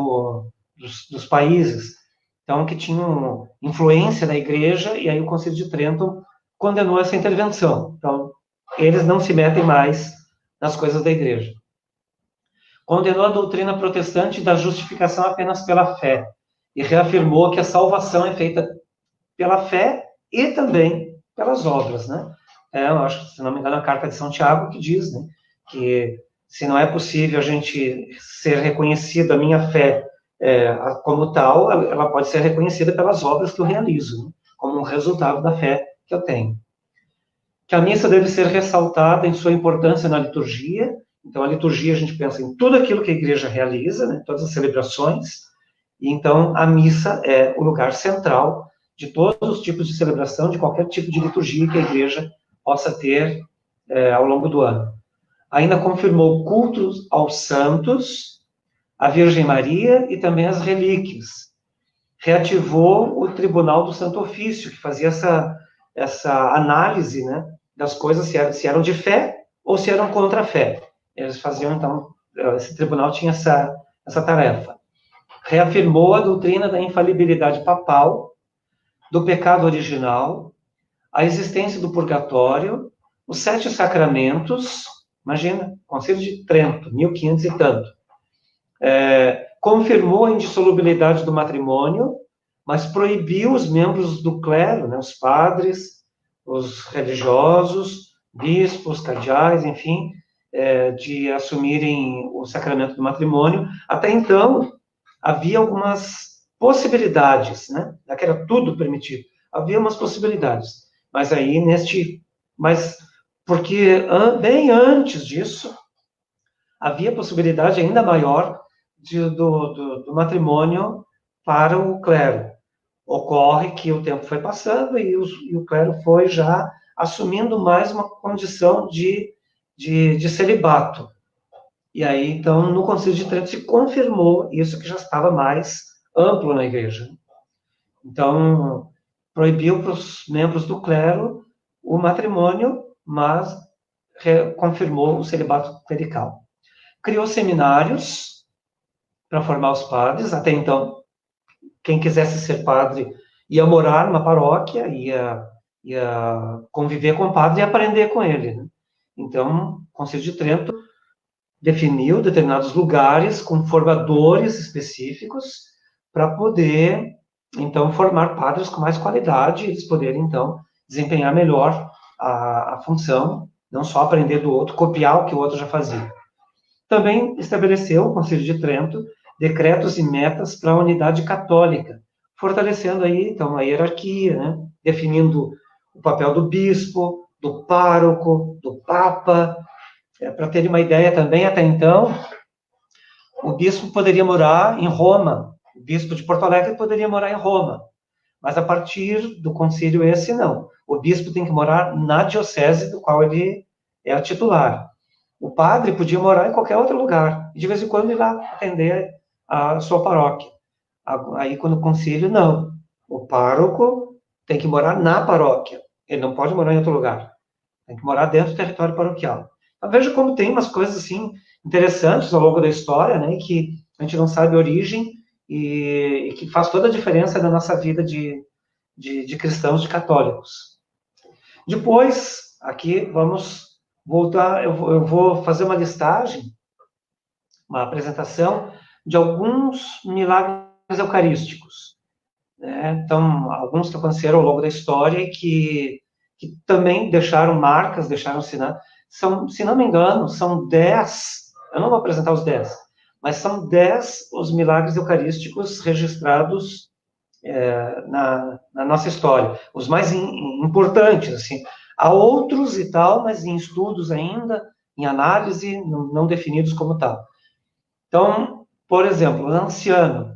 dos países, então, que tinham influência na Igreja, e aí o Concílio de Trento condenou essa intervenção. Então, eles não se metem mais nas coisas da Igreja. Condenou a doutrina protestante da justificação apenas pela fé, e reafirmou que a salvação é feita pela fé e também pelas obras, né? Eu acho, se não me engano, a carta de São Tiago que diz, né, que se não é possível a gente ser reconhecido, a minha fé como tal, ela pode ser reconhecida pelas obras que eu realizo, né, como um resultado da fé que eu tenho. Que a missa deve ser ressaltada em sua importância na liturgia. Então, a liturgia, a gente pensa em tudo aquilo que a Igreja realiza, né, todas as celebrações, e então a missa é o lugar central de todos os tipos de celebração, de qualquer tipo de liturgia que a Igreja possa ter ao longo do ano. Ainda confirmou cultos aos santos, à Virgem Maria e também às relíquias. Reativou o Tribunal do Santo Ofício, que fazia essa análise, né, das coisas, se eram de fé ou se eram contra a fé. Eles faziam, então, esse tribunal tinha essa tarefa. Reafirmou a doutrina da infalibilidade papal, do pecado original, a existência do purgatório, os 7 sacramentos, imagina, Concílio de Trento, 1500 e tanto. Confirmou a indissolubilidade do matrimônio, mas proibiu os membros do clero, né, os padres, os religiosos, bispos, cardeais, enfim, de assumirem o sacramento do matrimônio. Até então, havia algumas possibilidades, né? Que era tudo permitido. Havia umas possibilidades. Mas aí, porque bem antes disso, havia possibilidade ainda maior do matrimônio para o clero. Ocorre que o tempo foi passando e o clero foi já assumindo mais uma condição de celibato. E aí, então, no Concílio de Trento se confirmou isso que já estava mais amplo na Igreja. Então, proibiu para os membros do clero o matrimônio, mas confirmou o celibato clerical. Criou seminários para formar os padres. Até então, quem quisesse ser padre ia morar numa paróquia, ia conviver com o padre e aprender com ele, né? Então, o Concílio de Trento definiu determinados lugares com formadores específicos para poder, então, formar padres com mais qualidade, eles poderem, então, desempenhar melhor a função, não só aprender do outro, copiar o que o outro já fazia. Também estabeleceu o Concílio de Trento decretos e metas para a unidade católica, fortalecendo aí, então, a hierarquia, né? Definindo o papel do bispo, do pároco, do papa. Para ter uma ideia também, até então, o bispo poderia morar em Roma, o bispo de Porto Alegre poderia morar em Roma, mas a partir do concílio esse, não. O bispo tem que morar na diocese do qual ele é a titular. O padre podia morar em qualquer outro lugar, e de vez em quando ir lá atender a sua paróquia. Aí, quando o concílio, não. O pároco tem que morar na paróquia, ele não pode morar em outro lugar. Tem que morar dentro do território paroquial. Então, veja como tem umas coisas assim interessantes ao longo da história, né, que a gente não sabe a origem e que faz toda a diferença na nossa vida de cristãos, de católicos. Depois, aqui, vamos voltar, eu vou fazer uma listagem, uma apresentação de alguns milagres eucarísticos, né? Então, alguns que aconteceram ao longo da história e que também deixaram marcas, deixaram sinais. Se não me engano, são 10, eu não vou apresentar os 10, mas são 10 os milagres eucarísticos registrados na nossa história, os mais importantes, assim. Há outros e tal, mas em estudos ainda, em análise, não definidos como tal. Então, por exemplo, Lanciano,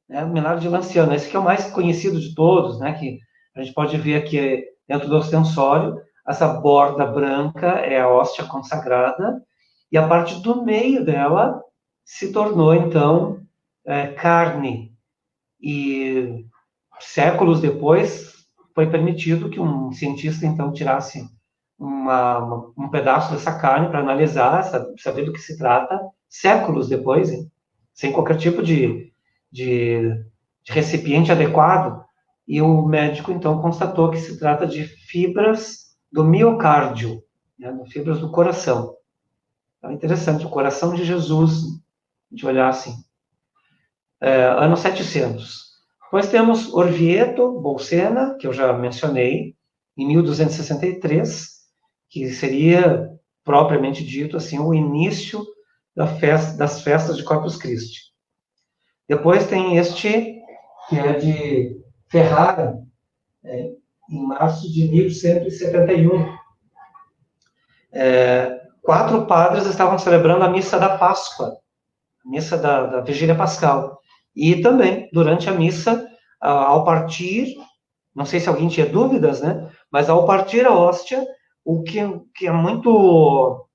né, o milagre de Lanciano, esse que é o mais conhecido de todos, né, que a gente pode ver aqui dentro do ostensório, essa borda branca é a hóstia consagrada, e a parte do meio dela se tornou, então, carne. E séculos depois, foi permitido que um cientista, então, tirasse um pedaço dessa carne para analisar, saber do que se trata, séculos depois, hein? Sem qualquer tipo de recipiente adequado, e o médico, então, constatou que se trata de fibras do miocárdio, né, fibras do coração. Então, é interessante, o coração de Jesus, de olhar assim. Ano 700. Depois temos Orvieto, Bolsena, que eu já mencionei, em 1263, que seria, propriamente dito, assim, o início das festas de Corpus Christi. Depois tem este, que é de Ferrara, em março de 1171. 4 padres estavam celebrando a missa da Páscoa, a missa da Vigília Pascal. E também, durante a missa, ao partir, não sei se alguém tinha dúvidas, né? Mas ao partir a hóstia, o que é muito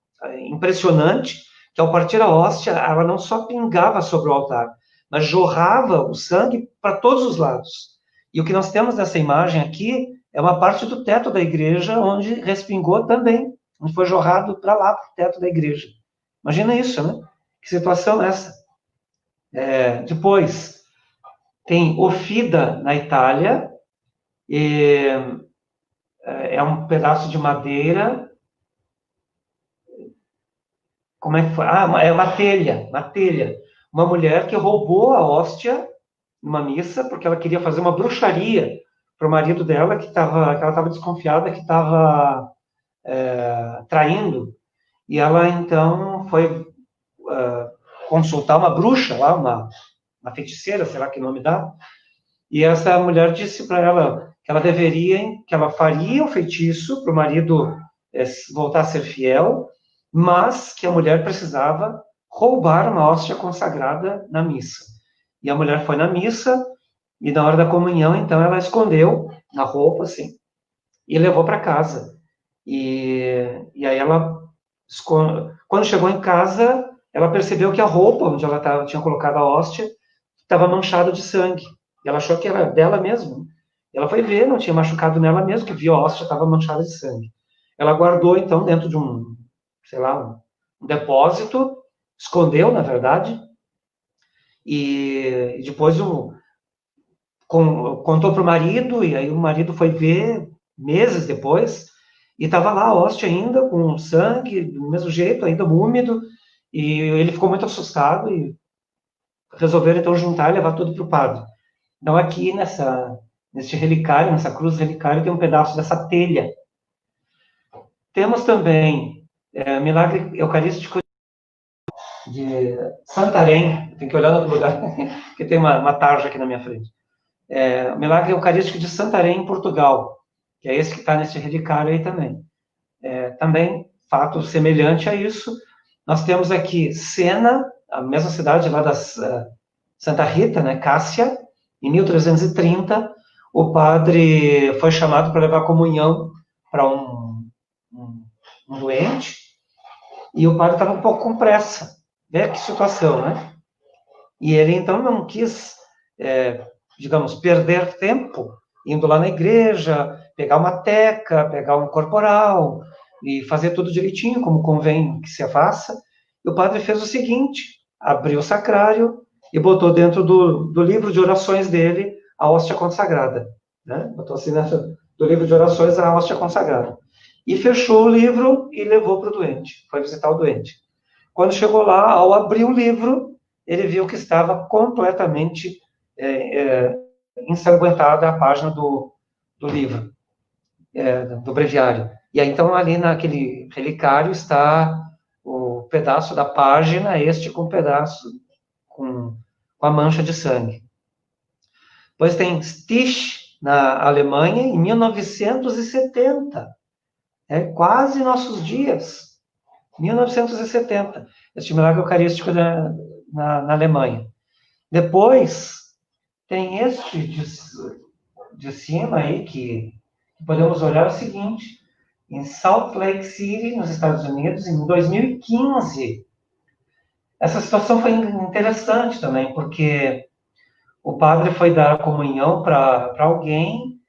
impressionante, que ao partir a hóstia, ela não só pingava sobre o altar, mas jorrava o sangue para todos os lados. E o que nós temos nessa imagem aqui é uma parte do teto da igreja onde respingou também, onde foi jorrado para lá, para o teto da igreja. Imagina isso, né? Que situação é essa? Depois, tem Ofida, na Itália, é um pedaço de madeira. Como é que foi? É uma telha. Uma mulher que roubou a hóstia numa missa, porque ela queria fazer uma bruxaria para o marido dela, que ela estava desconfiada que estava traindo. E ela, então, foi consultar uma bruxa lá, uma feiticeira, sei lá que nome dá, e essa mulher disse para ela que ela que ela faria o feitiço para o marido voltar a ser fiel, mas que a mulher precisava roubar uma hóstia consagrada na missa. E a mulher foi na missa, e na hora da comunhão, então, ela escondeu na roupa, assim, e levou para casa. E aí ela, quando chegou em casa, ela percebeu que a roupa onde ela tinha colocado a hóstia estava manchada de sangue. E ela achou que era dela mesma. Ela foi ver, não tinha machucado nela mesmo, que viu a hóstia estava manchada de sangue. Ela guardou, então, dentro de um depósito, escondeu, na verdade, e depois contou para o marido, e aí o marido foi ver, meses depois, e estava lá a hóstia ainda, com sangue, do mesmo jeito, ainda úmido, e ele ficou muito assustado, e resolveram então juntar e levar tudo para o padre. Então aqui nesse relicário, nessa cruz relicário, tem um pedaço dessa telha. Temos também milagre eucarístico de Santarém, tem que olhar no outro lugar, porque tem uma tarja aqui na minha frente. Milagre eucarístico de Santarém, em Portugal, que é esse que está nesse relicário aí também. Também, fato semelhante a isso, nós temos aqui Sena, a mesma cidade lá da Santa Rita, né, Cássia, em 1330, o padre foi chamado para levar comunhão para um doente, e o padre estava um pouco com pressa. Vê que situação, né? E ele, então, não quis, digamos, perder tempo indo lá na igreja, pegar uma teca, pegar um corporal e fazer tudo direitinho, como convém que se faça. E o padre fez o seguinte, abriu o sacrário e botou dentro do livro de orações dele a hóstia consagrada. Né? Botou assim dentro do livro de orações a hóstia consagrada. E fechou o livro e levou para o doente, foi visitar o doente. Quando chegou lá, ao abrir o livro, ele viu que estava completamente ensanguentada a página do livro, do breviário. E aí, então, ali naquele relicário está o pedaço da página, este com um pedaço com a mancha de sangue. Depois tem Stich, na Alemanha, em 1970. Quase nossos dias. 1970. Este milagre eucarístico na Alemanha. Depois, tem este de cima aí, que podemos olhar o seguinte, em Salt Lake City, nos Estados Unidos, em 2015. Essa situação foi interessante também, porque o padre foi dar a comunhão para alguém,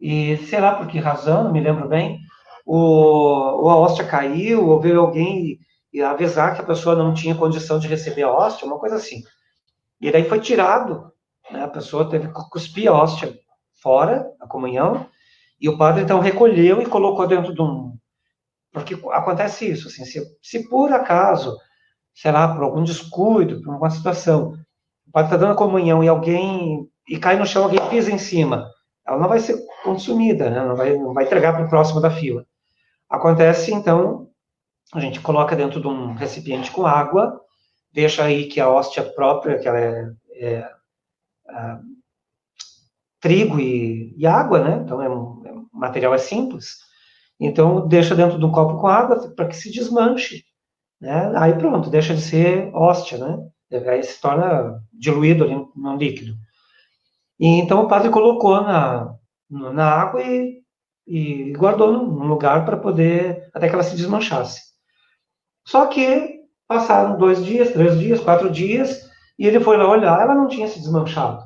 e sei lá por que razão, não me lembro bem, a hóstia caiu, ou veio alguém e avisar que a pessoa não tinha condição de receber a hóstia, uma coisa assim. E daí foi tirado, né? A pessoa teve que cuspir a hóstia fora, a comunhão, e o padre então recolheu e colocou dentro de um... Porque acontece isso, assim, se por acaso, sei lá, por algum descuido, por alguma situação, o padre está dando a comunhão e cai no chão, alguém pisa em cima, ela não vai ser consumida, né? Não vai entregar para o próximo da fila. Acontece, então, a gente coloca dentro de um recipiente com água, deixa aí que a hóstia própria, que ela é trigo e água, né? Então, o material é simples. Então, deixa dentro de um copo com água para que se desmanche, né? Aí pronto, deixa de ser hóstia, né? Aí se torna diluído ali no líquido. E então o padre colocou na água e guardou num lugar para poder, até que ela se desmanchasse. Só que passaram 2 dias, 3 dias, 4 dias, e ele foi lá olhar, ela não tinha se desmanchado.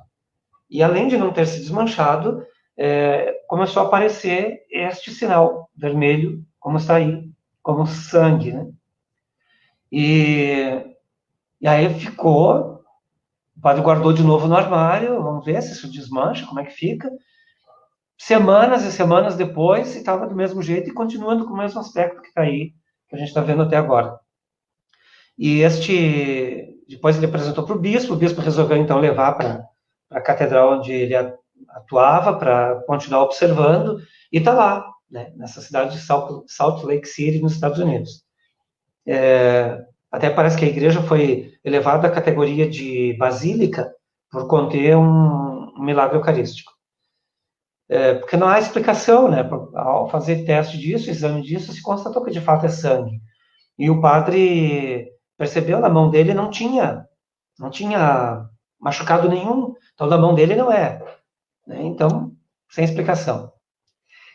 E além de não ter se desmanchado, começou a aparecer este sinal vermelho, como está aí, como sangue, né? E aí ficou, o padre guardou de novo no armário, vamos ver se isso desmancha, como é que fica. Semanas e semanas depois, estava do mesmo jeito e continuando com o mesmo aspecto que está aí, que a gente está vendo até agora. E depois ele apresentou para o bispo resolveu então levar para a catedral onde ele atuava, para continuar observando, e está lá, né, nessa cidade de Salt Lake City, nos Estados Unidos. Até parece que a igreja foi elevada à categoria de basílica por conter um milagre eucarístico. Porque não há explicação, né? Ao fazer teste disso, exame disso, se constatou que de fato é sangue. E o padre percebeu, na mão dele não tinha machucado nenhum, então na mão dele não é. Né? Então, sem explicação.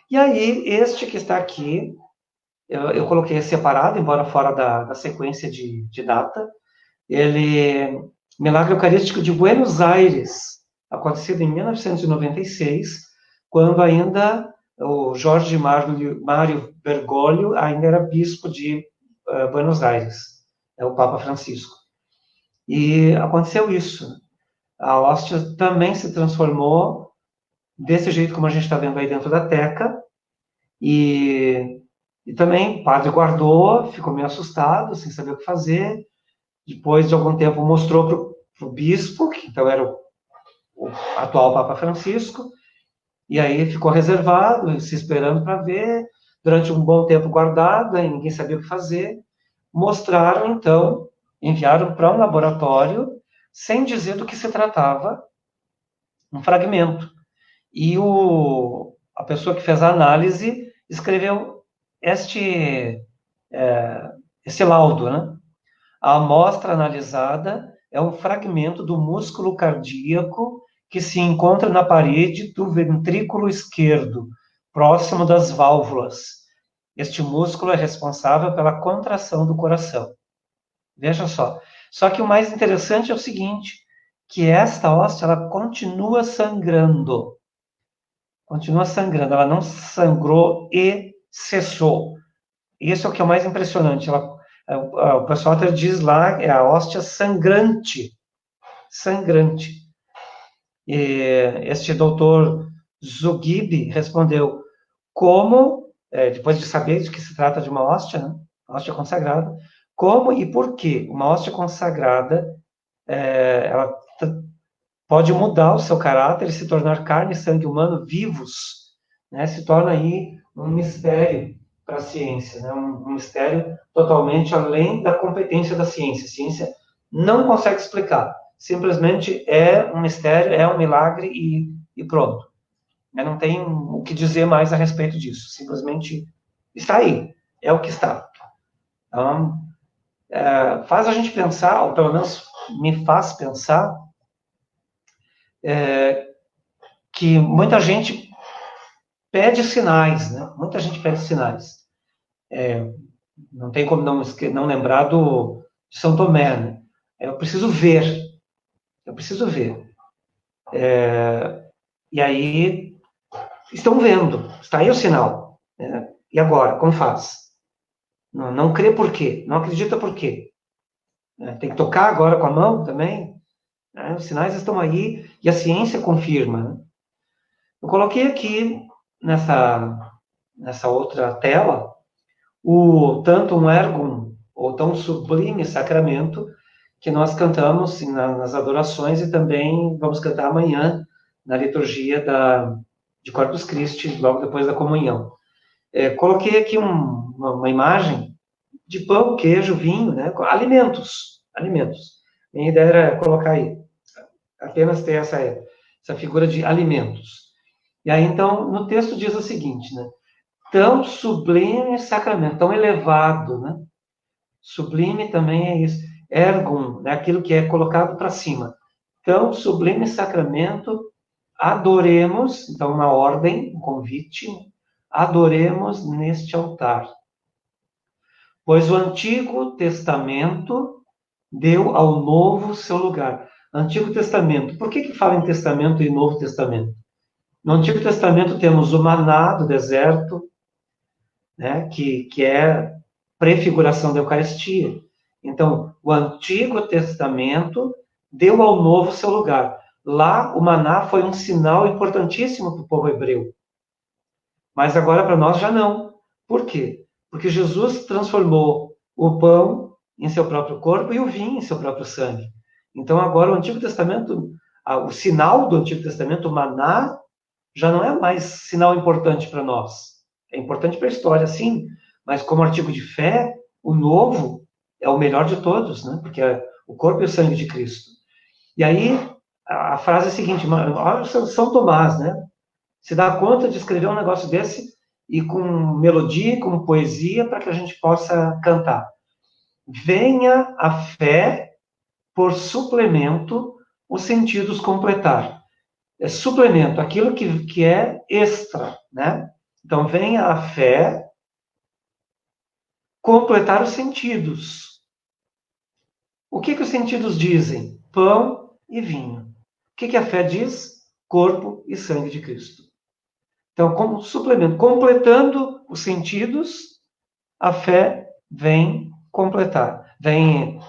E aí, este que está aqui, eu coloquei separado, embora fora da sequência de data, milagre eucarístico de Buenos Aires, acontecido em 1996, quando ainda o Jorge Mário Bergoglio ainda era bispo de Buenos Aires, o Papa Francisco. E aconteceu isso. A hóstia também se transformou desse jeito como a gente está vendo aí dentro da teca, E também o padre guardou, ficou meio assustado, sem saber o que fazer. Depois de algum tempo mostrou para o bispo, que então era o atual Papa Francisco, e aí ficou reservado, se esperando para ver. Durante um bom tempo guardado, aí ninguém sabia o que fazer. Mostraram, então, enviaram para um laboratório, sem dizer do que se tratava, um fragmento. E a pessoa que fez a análise escreveu esse laudo, né? A amostra analisada é um fragmento do músculo cardíaco que se encontra na parede do ventrículo esquerdo, próximo das válvulas. Este músculo é responsável pela contração do coração. Veja só. Só que o mais interessante é o seguinte, que esta hóstia, ela continua sangrando. Continua sangrando. Ela não sangrou e cessou. Isso é o que é o mais impressionante. O pessoal até diz lá, é a hóstia sangrante. Sangrante. E este doutor Zugib respondeu, depois de saber de que se trata de uma hóstia, né? Hóstia consagrada, como e por que uma hóstia consagrada ela pode mudar o seu caráter e se tornar carne e sangue humano vivos, né? Se torna aí um mistério para a ciência, né? Um mistério totalmente além da competência da ciência. A ciência não consegue explicar, simplesmente é um mistério, é um milagre e pronto. Não tem o que dizer mais a respeito disso, simplesmente está aí, é o que está. Então, faz a gente pensar, ou pelo menos me faz pensar, que muita gente pede sinais, né? Muita gente pede sinais. Não tem como não lembrar de São Tomé, né? Eu preciso ver. Eu preciso ver. E aí, estão vendo. Está aí o sinal. Né? E agora, como faz? Não crê por quê? Não acredita por quê? Tem que tocar agora com a mão também? Os sinais estão aí e a ciência confirma. Né? Eu coloquei aqui, nessa outra tela, o Tantum Ergum, ou tão sublime sacramento, que nós cantamos nas adorações e também vamos cantar amanhã na liturgia de Corpus Christi, logo depois da comunhão. Coloquei aqui uma imagem de pão, queijo, vinho, né? Alimentos. Minha ideia era colocar aí, apenas ter essa figura de alimentos. E aí, então, no texto diz o seguinte, né? Tão sublime sacramento, tão elevado, né? Sublime também é isso. Ergum, né? Aquilo que é colocado para cima. Tão sublime sacramento, adoremos, então uma ordem, um convite, adoremos neste altar. Pois o Antigo Testamento deu ao Novo seu lugar. Antigo Testamento. Por que fala em Testamento e Novo Testamento? No Antigo Testamento temos o maná do deserto, né, que é prefiguração da Eucaristia. Então, o Antigo Testamento deu ao Novo seu lugar. Lá, o maná foi um sinal importantíssimo para o povo hebreu. Mas agora, para nós, já não. Por quê? Porque Jesus transformou o pão em seu próprio corpo e o vinho em seu próprio sangue. Então, agora, o Antigo Testamento, o sinal do Antigo Testamento, o maná, já não é mais sinal importante para nós. É importante para a história, sim, mas como artigo de fé, o novo é o melhor de todos, né? Porque é o corpo e o sangue de Cristo. E aí, a frase é a seguinte, olha São Tomás, né? Se dá conta de escrever um negócio desse e com melodia, com poesia, para que a gente possa cantar. Venha a fé por suplemento, os sentidos completar. É suplemento, aquilo que é extra, né? Então, venha a fé completar os sentidos. O que os sentidos dizem? Pão e vinho. O que a fé diz? Corpo e sangue de Cristo. Então, como suplemento, completando os sentidos, a fé vem completar, vem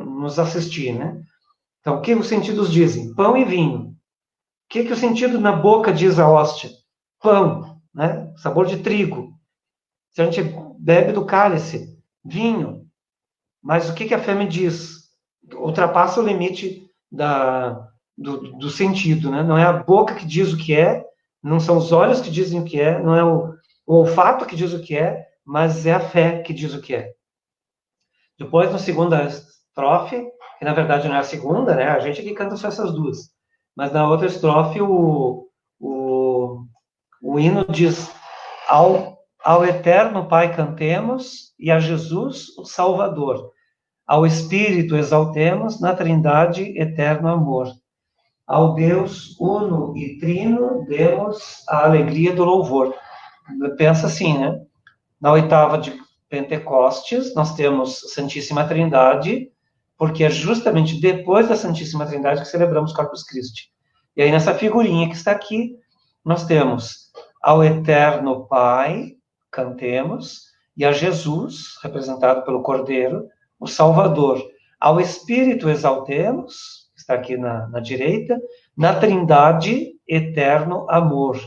nos assistir, né? Então, o que os sentidos dizem? Pão e vinho. O que o sentido na boca diz a hóstia? Pão. né? Sabor de trigo. Se a gente bebe do cálice, vinho. Mas o que a fé me diz? Ultrapassa o limite do sentido, né? Não é a boca que diz o que é, não são os olhos que dizem o que é, não é o olfato que diz o que é, mas é a fé que diz o que é. Depois, na segunda estrofe, que na verdade não é a segunda, né? A gente que canta só essas duas. Mas na outra estrofe, o hino diz: ao eterno Pai cantemos, e a Jesus, o Salvador. Ao Espírito exaltemos, na Trindade eterno amor. Ao Deus uno e trino, demos a alegria do louvor. Pensa assim, né? Na oitava de Pentecostes, nós temos Santíssima Trindade, porque é justamente depois da Santíssima Trindade que celebramos Corpus Christi. E aí, nessa figurinha que está aqui, nós temos ao Eterno Pai, cantemos, e a Jesus, representado pelo Cordeiro, o Salvador. Ao Espírito exaltemos, que está aqui na direita, na Trindade, eterno amor.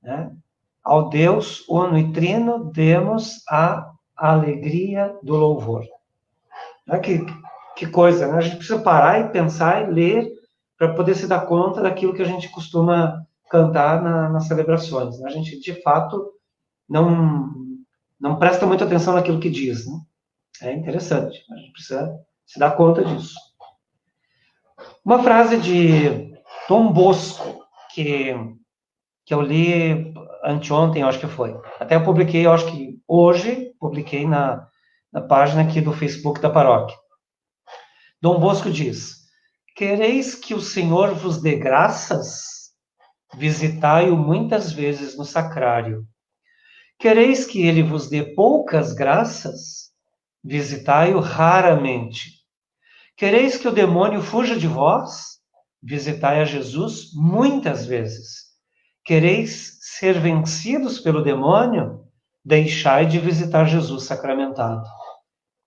Né? Ao Deus uno e trino, demos a alegria do louvor. Que coisa, né? A gente precisa parar e pensar e ler para poder se dar conta daquilo que a gente costuma cantar nas celebrações. A gente, de fato, não presta muita atenção naquilo que diz. Né? É interessante, a gente precisa se dar conta disso. Uma frase de Dom Bosco, que eu li anteontem, eu acho que foi. Até eu publiquei, eu acho que hoje, publiquei na página aqui do Facebook da paróquia. Dom Bosco diz: quereis que o Senhor vos dê graças? Visitai-o muitas vezes no sacrário. Quereis que ele vos dê poucas graças? Visitai-o raramente. Quereis que o demônio fuja de vós? Visitai a Jesus muitas vezes. Quereis ser vencidos pelo demônio? Deixai de visitar Jesus sacramentado.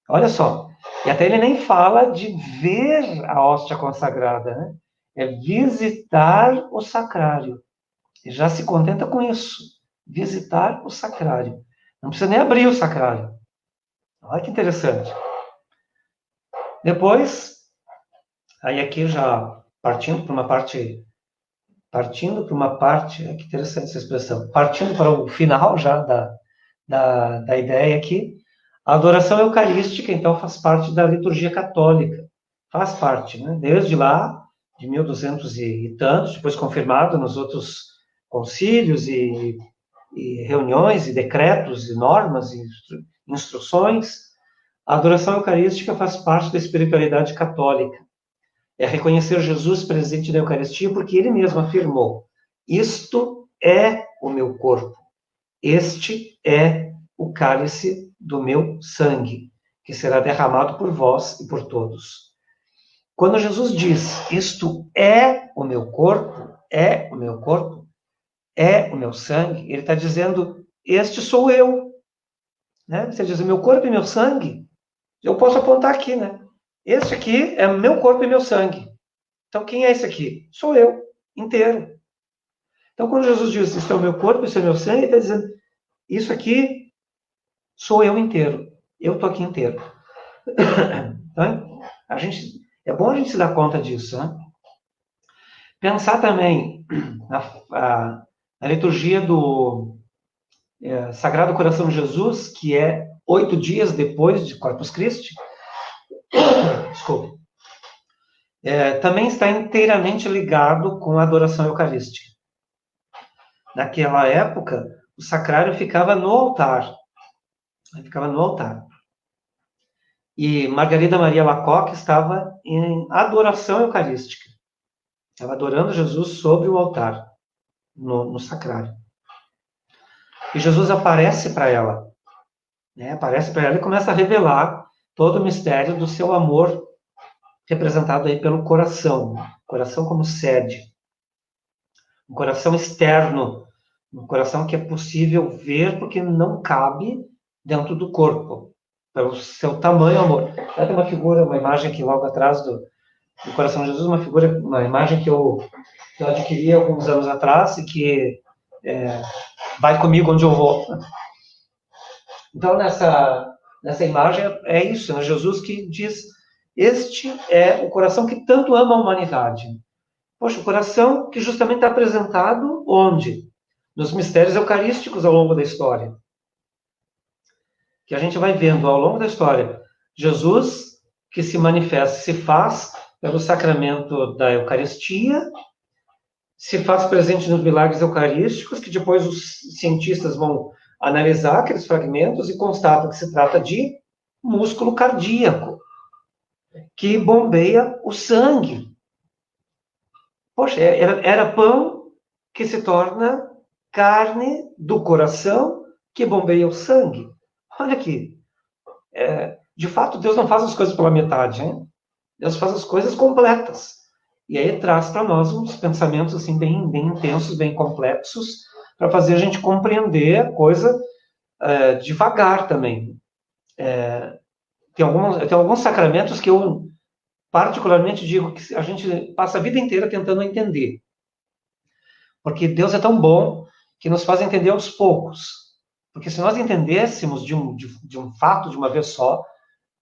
Olha só, e até ele nem fala de ver a hóstia consagrada, né? É visitar o sacrário. Ele já se contenta com isso, visitar o sacrário. Não precisa nem abrir o sacrário. Olha que interessante. Depois, aí aqui já partindo para uma parte, que interessante essa expressão, partindo para o final já da ideia aqui, a adoração eucarística, então, faz parte da liturgia católica. Faz parte, né? Desde lá, de 1200 e tantos, depois confirmado nos outros concílios e reuniões e decretos e normas e instruções, a adoração eucarística faz parte da espiritualidade católica. É reconhecer Jesus presente na Eucaristia, porque ele mesmo afirmou: isto é o meu corpo, este é o cálice do meu sangue, que será derramado por vós e por todos. Quando Jesus diz: isto é o meu corpo, é o meu corpo, é o meu sangue, ele está dizendo: este sou eu. Né? Você diz: meu corpo e meu sangue, eu posso apontar aqui, né? Este aqui é meu corpo e meu sangue. Então, quem é esse aqui? Sou eu, inteiro. Então, quando Jesus diz: isso é o meu corpo, isso é o meu sangue, ele está dizendo: isso aqui sou eu inteiro. Eu estou aqui inteiro. Então, é bom a gente se dar conta disso, né? Pensar também na liturgia do Sagrado Coração de Jesus, que é 8 dias depois de Corpus Christi. Desculpe. Também está inteiramente ligado com a adoração eucarística. Naquela época, o sacrário ficava no altar. E Margarida Maria Alacoque estava em adoração eucarística. Estava adorando Jesus sobre o altar, no sacrário. E Jesus aparece para ela. Né? Aparece para ela e começa a revelar todo o mistério do seu amor, representado aí pelo coração. Coração como sede. Um coração externo. Um coração que é possível ver porque não cabe dentro do corpo. Pelo seu tamanho amor. Tem uma figura, uma imagem aqui logo atrás do coração de Jesus, uma imagem que eu adquiri alguns anos atrás e que vai comigo onde eu vou. Então, nessa imagem, é isso, né? Jesus que diz, este é o coração que tanto ama a humanidade. Poxa, o coração que justamente está apresentado onde? Nos mistérios eucarísticos ao longo da história. Que a gente vai vendo ao longo da história. Jesus que se manifesta, se faz pelo sacramento da Eucaristia, se faz presente nos milagres eucarísticos, que depois os cientistas vão analisar aqueles fragmentos e constatam que se trata de músculo cardíaco, que bombeia o sangue. Poxa, era pão que se torna carne do coração que bombeia o sangue. Olha aqui. De fato, Deus não faz as coisas pela metade, hein? Deus faz as coisas completas. E aí traz para nós uns pensamentos assim bem intensos, bem complexos, para fazer a gente compreender a coisa devagar também. Tem alguns sacramentos que eu particularmente digo que a gente passa a vida inteira tentando entender. Porque Deus é tão bom que nos faz entender aos poucos. Porque se nós entendêssemos de um fato de uma vez só,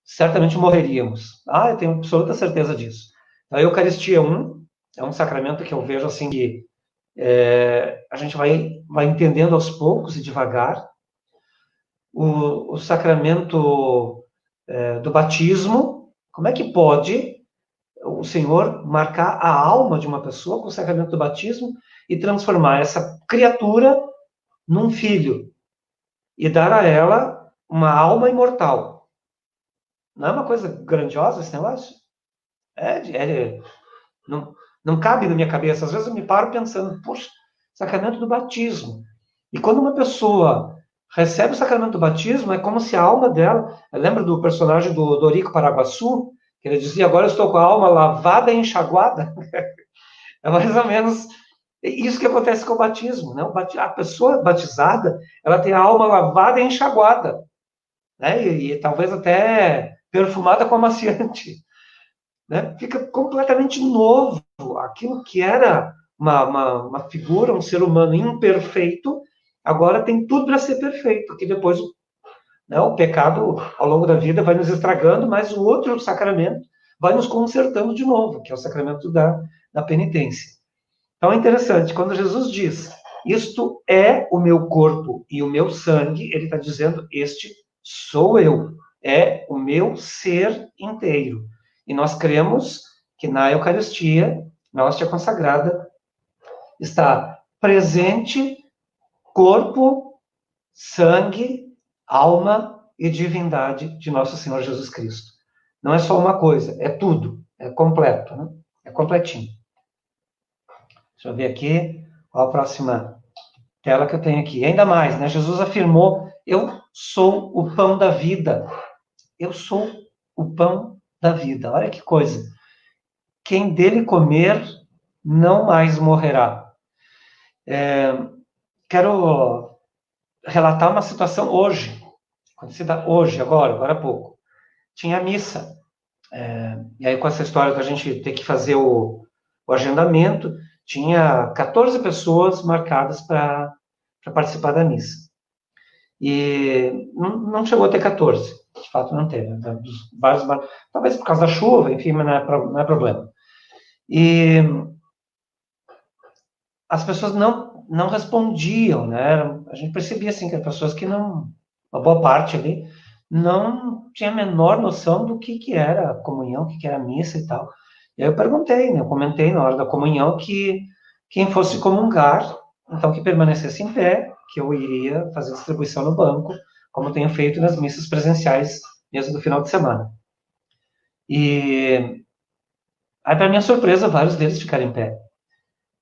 certamente morreríamos. Eu tenho absoluta certeza disso. A Eucaristia é um sacramento que eu vejo assim que a gente vai entendendo aos poucos e devagar. O sacramento do batismo, como é que pode o Senhor marcar a alma de uma pessoa com o sacramento do batismo e transformar essa criatura num filho e dar a ela uma alma imortal? Não é uma coisa grandiosa esse negócio? Não cabe na minha cabeça. Às vezes eu me paro pensando, poxa, sacramento do batismo. E quando uma pessoa recebe o sacramento do batismo, é como se a alma dela... Lembra do personagem do Dorico Paraguaçu? Que ele dizia, agora eu estou com a alma lavada e enxaguada. É mais ou menos isso que acontece com o batismo. Né? A pessoa batizada, ela tem a alma lavada e enxaguada. Né? E talvez até perfumada com amaciante. Né? Fica completamente novo. Aquilo que era uma figura, um ser humano imperfeito, agora tem tudo para ser perfeito, porque depois o pecado, ao longo da vida, vai nos estragando, mas o outro sacramento vai nos consertando de novo, que é o sacramento da penitência. Então é interessante, quando Jesus diz, isto é o meu corpo e o meu sangue, ele está dizendo, este sou eu, é o meu ser inteiro. E nós cremos que na Eucaristia, na hóstia consagrada, está presente corpo, sangue, alma e divindade de nosso Senhor Jesus Cristo. Não é só uma coisa, é tudo, é completo, né? É completinho. Deixa eu ver aqui, qual a próxima tela que eu tenho aqui. Ainda mais, né? Jesus afirmou, eu sou o pão da vida. Eu sou o pão da vida. Olha que coisa. Quem dele comer não mais morrerá. Quero relatar uma situação hoje, acontecida hoje, agora há pouco. Tinha missa. E aí, com essa história da gente ter que fazer o agendamento, tinha 14 pessoas marcadas para participar da missa. E não chegou a ter 14, de fato não teve. Né? Talvez por causa da chuva, enfim, mas não é problema. E as pessoas não respondiam, né? A gente percebia assim que as pessoas que não, uma boa parte ali, não tinha a menor noção do que era a comunhão, o que era a missa e tal. E aí eu perguntei, né? Eu comentei na hora da comunhão que quem fosse comungar, então que permanecesse em pé, que eu iria fazer a distribuição no banco, como tenho feito nas missas presenciais, mesmo do final de semana. E aí, para minha surpresa, vários deles ficaram em pé.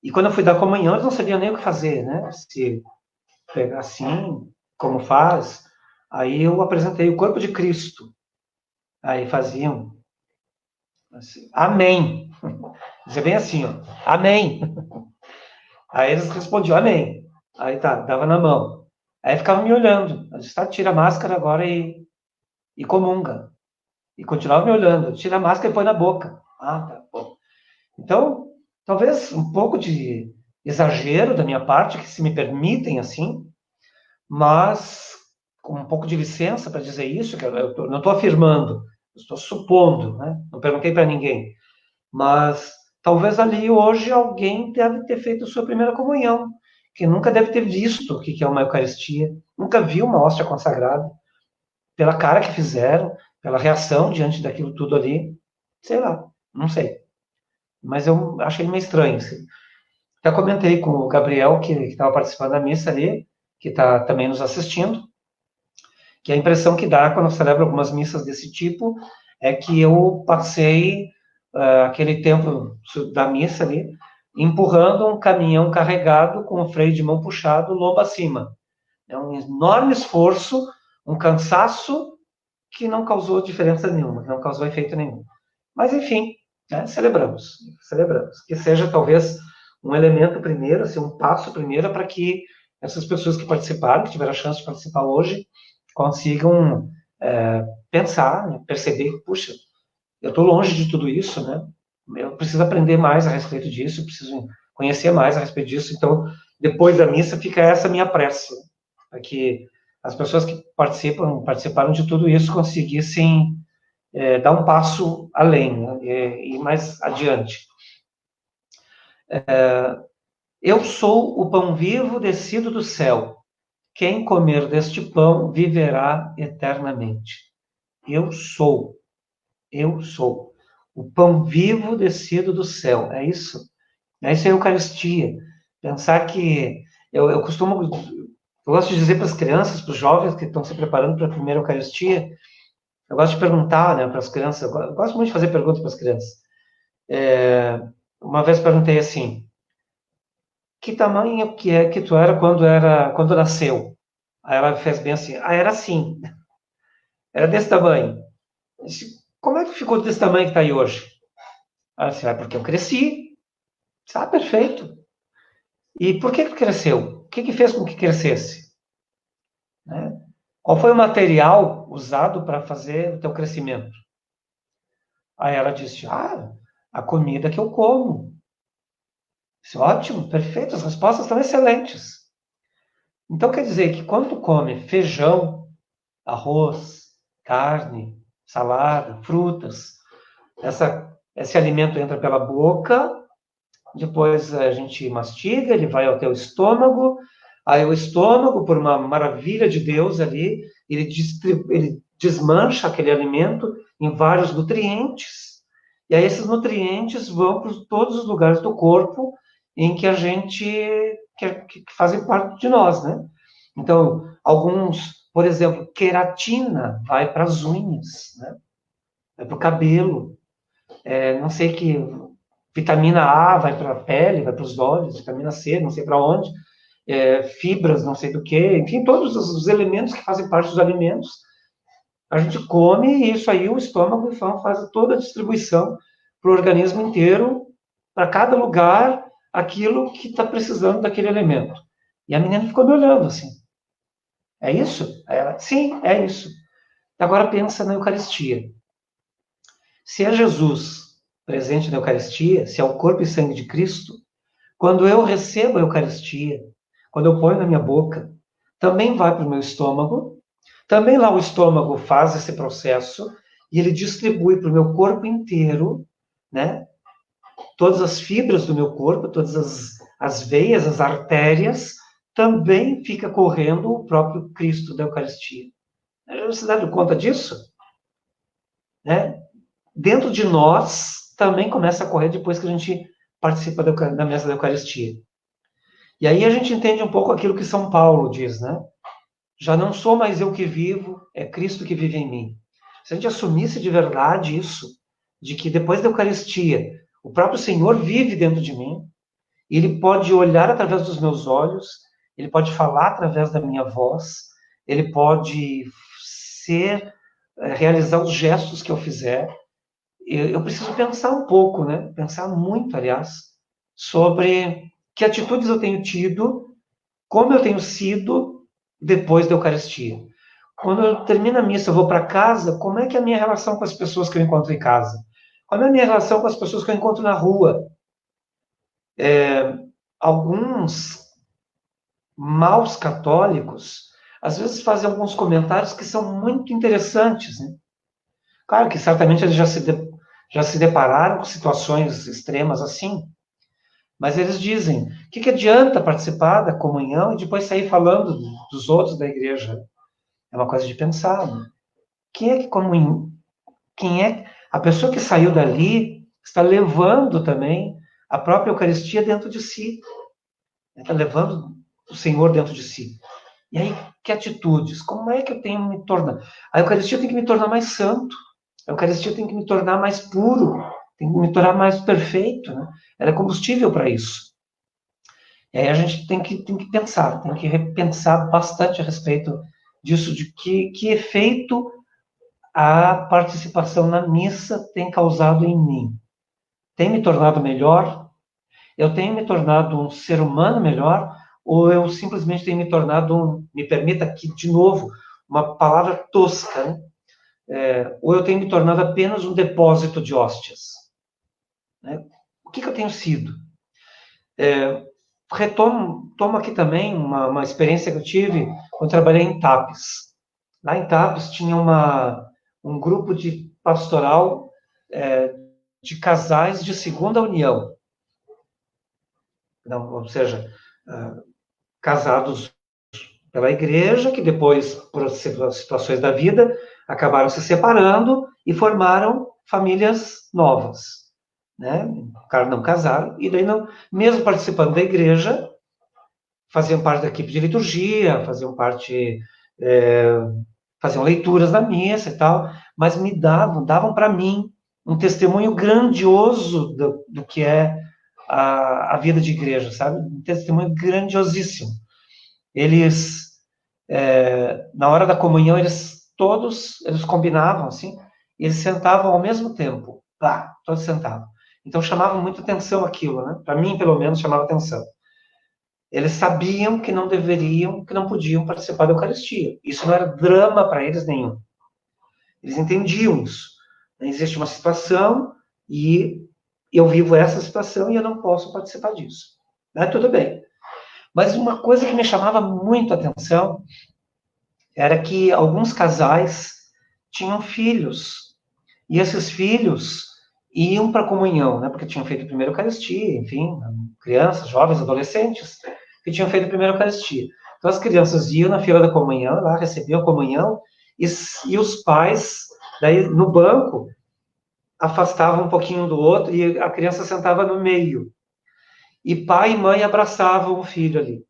E quando eu fui dar comunhão, eles não sabiam nem o que fazer, né? Se pegar assim, como faz. Aí eu apresentei o corpo de Cristo. Aí faziam assim, amém. Dizia bem assim, ó, amém. Aí eles respondiam, amém. Aí tá, dava na mão. Aí ficavam me olhando. Eu disse, tá, tira a máscara agora e comunga. E continuava me olhando. Tira a máscara e põe na boca. Tá, bom. Então, talvez um pouco de exagero da minha parte, que se me permitem assim, mas com um pouco de licença para dizer isso, que eu não estou afirmando, eu estou supondo, né? Não perguntei para ninguém, mas talvez ali hoje alguém deve ter feito sua primeira comunhão, que nunca deve ter visto o que é uma Eucaristia, nunca viu uma hóstia consagrada, pela cara que fizeram, pela reação diante daquilo tudo ali, sei lá, não sei. Mas eu achei meio estranho. Assim. Até comentei com o Gabriel, que estava participando da missa ali, que está também nos assistindo, que a impressão que dá quando eu celebro algumas missas desse tipo é que eu passei aquele tempo da missa ali, empurrando um caminhão carregado com o freio de mão puxado, lombo acima. É um enorme esforço, um cansaço que não causou diferença nenhuma, não causou efeito nenhum. Mas, enfim, né, celebramos. Que seja, talvez, um elemento primeiro, assim, um passo primeiro para que essas pessoas que participaram, que tiveram a chance de participar hoje, consigam pensar, né, perceber que, puxa, eu estou longe de tudo isso, né? Eu preciso aprender mais a respeito disso, eu preciso conhecer mais a respeito disso. Então, depois da missa, fica essa minha prece, para que as pessoas que participaram de tudo isso conseguissem dar um passo além, né, e mais adiante. Eu sou o pão vivo descido do céu. Quem comer deste pão viverá eternamente. Eu sou o pão vivo descido do céu. É isso. Isso é a Eucaristia. Pensar que eu costumo, eu gosto de dizer para as crianças, para os jovens que estão se preparando para a primeira Eucaristia, eu gosto de perguntar, né, para as crianças, eu gosto muito de fazer perguntas para as crianças. Uma vez perguntei assim, que tamanho que é que tu era quando nasceu? Aí ela fez bem assim, era assim, era desse tamanho. Eu disse, como é que ficou desse tamanho que está aí hoje? Ela disse, porque eu cresci. Perfeito. E por que cresceu? O que fez com que crescesse? Né? Qual foi o material usado para fazer o teu crescimento? Aí ela disse, a comida que eu como. Disse, ótimo, perfeito, as respostas estão excelentes. Então quer dizer que quando tu come feijão, arroz, carne, salada, frutas, esse alimento entra pela boca, depois a gente mastiga, ele vai ao teu estômago, aí o estômago, por uma maravilha de Deus ali, ele desmancha aquele alimento em vários nutrientes, e aí esses nutrientes vão para todos os lugares do corpo em que a gente, que fazem parte de nós, né? Então, alguns, por exemplo, queratina vai para as unhas, né? Vai para o cabelo, não sei que vitamina A vai para a pele, vai para os olhos, vitamina C, não sei para onde, fibras, não sei do que, enfim, todos os elementos que fazem parte dos alimentos, a gente come e isso aí o estômago faz toda a distribuição para o organismo inteiro, para cada lugar, aquilo que está precisando daquele elemento. E a menina ficou me olhando assim. É isso? Ela, sim, é isso. Agora pensa na Eucaristia. Se é Jesus presente na Eucaristia, se é o corpo e sangue de Cristo, quando eu recebo a Eucaristia, quando eu ponho na minha boca, também vai para o meu estômago, também lá o estômago faz esse processo e ele distribui para o meu corpo inteiro, né? Todas as fibras do meu corpo, todas as veias, as artérias, também fica correndo o próprio Cristo da Eucaristia. Você dá conta disso? Né? Dentro de nós também começa a correr depois que a gente participa da mesa da Eucaristia. E aí a gente entende um pouco aquilo que São Paulo diz, né? Já não sou mais eu que vivo, é Cristo que vive em mim. Se a gente assumisse de verdade isso, de que depois da Eucaristia, o próprio Senhor vive dentro de mim, ele pode olhar através dos meus olhos, ele pode falar através da minha voz, ele pode realizar os gestos que eu fizer. Eu preciso pensar um pouco, né? Pensar muito, aliás, sobre que atitudes eu tenho tido, como eu tenho sido depois da Eucaristia. Quando eu termino a missa, eu vou para casa, como é que é a minha relação com as pessoas que eu encontro em casa? Como é a minha relação com as pessoas que eu encontro na rua? alguns maus católicos, às vezes fazem alguns comentários que são muito interessantes, né? Claro que certamente eles já se depararam com situações extremas assim, mas eles dizem, o que adianta participar da comunhão e depois sair falando dos outros da igreja? É uma coisa de pensar, né? Quem é a pessoa que saiu dali está levando também a própria Eucaristia dentro de si, está levando o Senhor dentro de si. E aí, que atitudes? Como é que eu tenho que me tornar? A Eucaristia tem que me tornar mais santo. A Eucaristia tem que me tornar mais puro. Tem que me tornar mais perfeito. Né? Ela é combustível para isso. E aí a gente tem que pensar, tem que repensar bastante a respeito disso, de que efeito a participação na missa tem causado em mim. Tem me tornado melhor? Eu tenho me tornado um ser humano melhor? Ou eu simplesmente tenho me tornado me permita aqui de novo, uma palavra tosca, né? Ou eu tenho me tornado apenas um depósito de hóstias? Né? O que eu tenho sido? Tomo aqui também uma experiência que eu tive quando trabalhei em TAPES. Lá em TAPES tinha um grupo de pastoral de casais de segunda união. Não, ou seja, casados pela igreja, que depois, por situações da vida, acabaram se separando e formaram famílias novas. Né? O cara não casaram, e daí, não, mesmo participando da igreja, faziam parte da equipe de liturgia, faziam leituras na missa e tal, mas davam para mim um testemunho grandioso do que é a vida de igreja, sabe? Um testemunho grandiosíssimo. Eles, na hora da comunhão, eles combinavam, assim, e eles sentavam ao mesmo tempo. Lá, todos sentavam. Então, chamava muita atenção aquilo, né? Para mim, pelo menos, chamava atenção. Eles sabiam que não deveriam, que não podiam participar da Eucaristia. Isso não era drama para eles nenhum. Eles entendiam isso. Existe uma situação e eu vivo essa situação e eu não posso participar disso. Né? Tudo bem. Mas uma coisa que me chamava muito a atenção era que alguns casais tinham filhos. E esses filhos iam para a comunhão, né? Porque tinham feito a primeira Eucaristia, enfim, crianças, jovens, adolescentes, que tinham feito a primeira Eucaristia. Então as crianças iam na fila da comunhão, lá recebiam a comunhão, e os pais, daí no banco, afastavam um pouquinho do outro e a criança sentava no meio. E pai e mãe abraçavam o filho ali.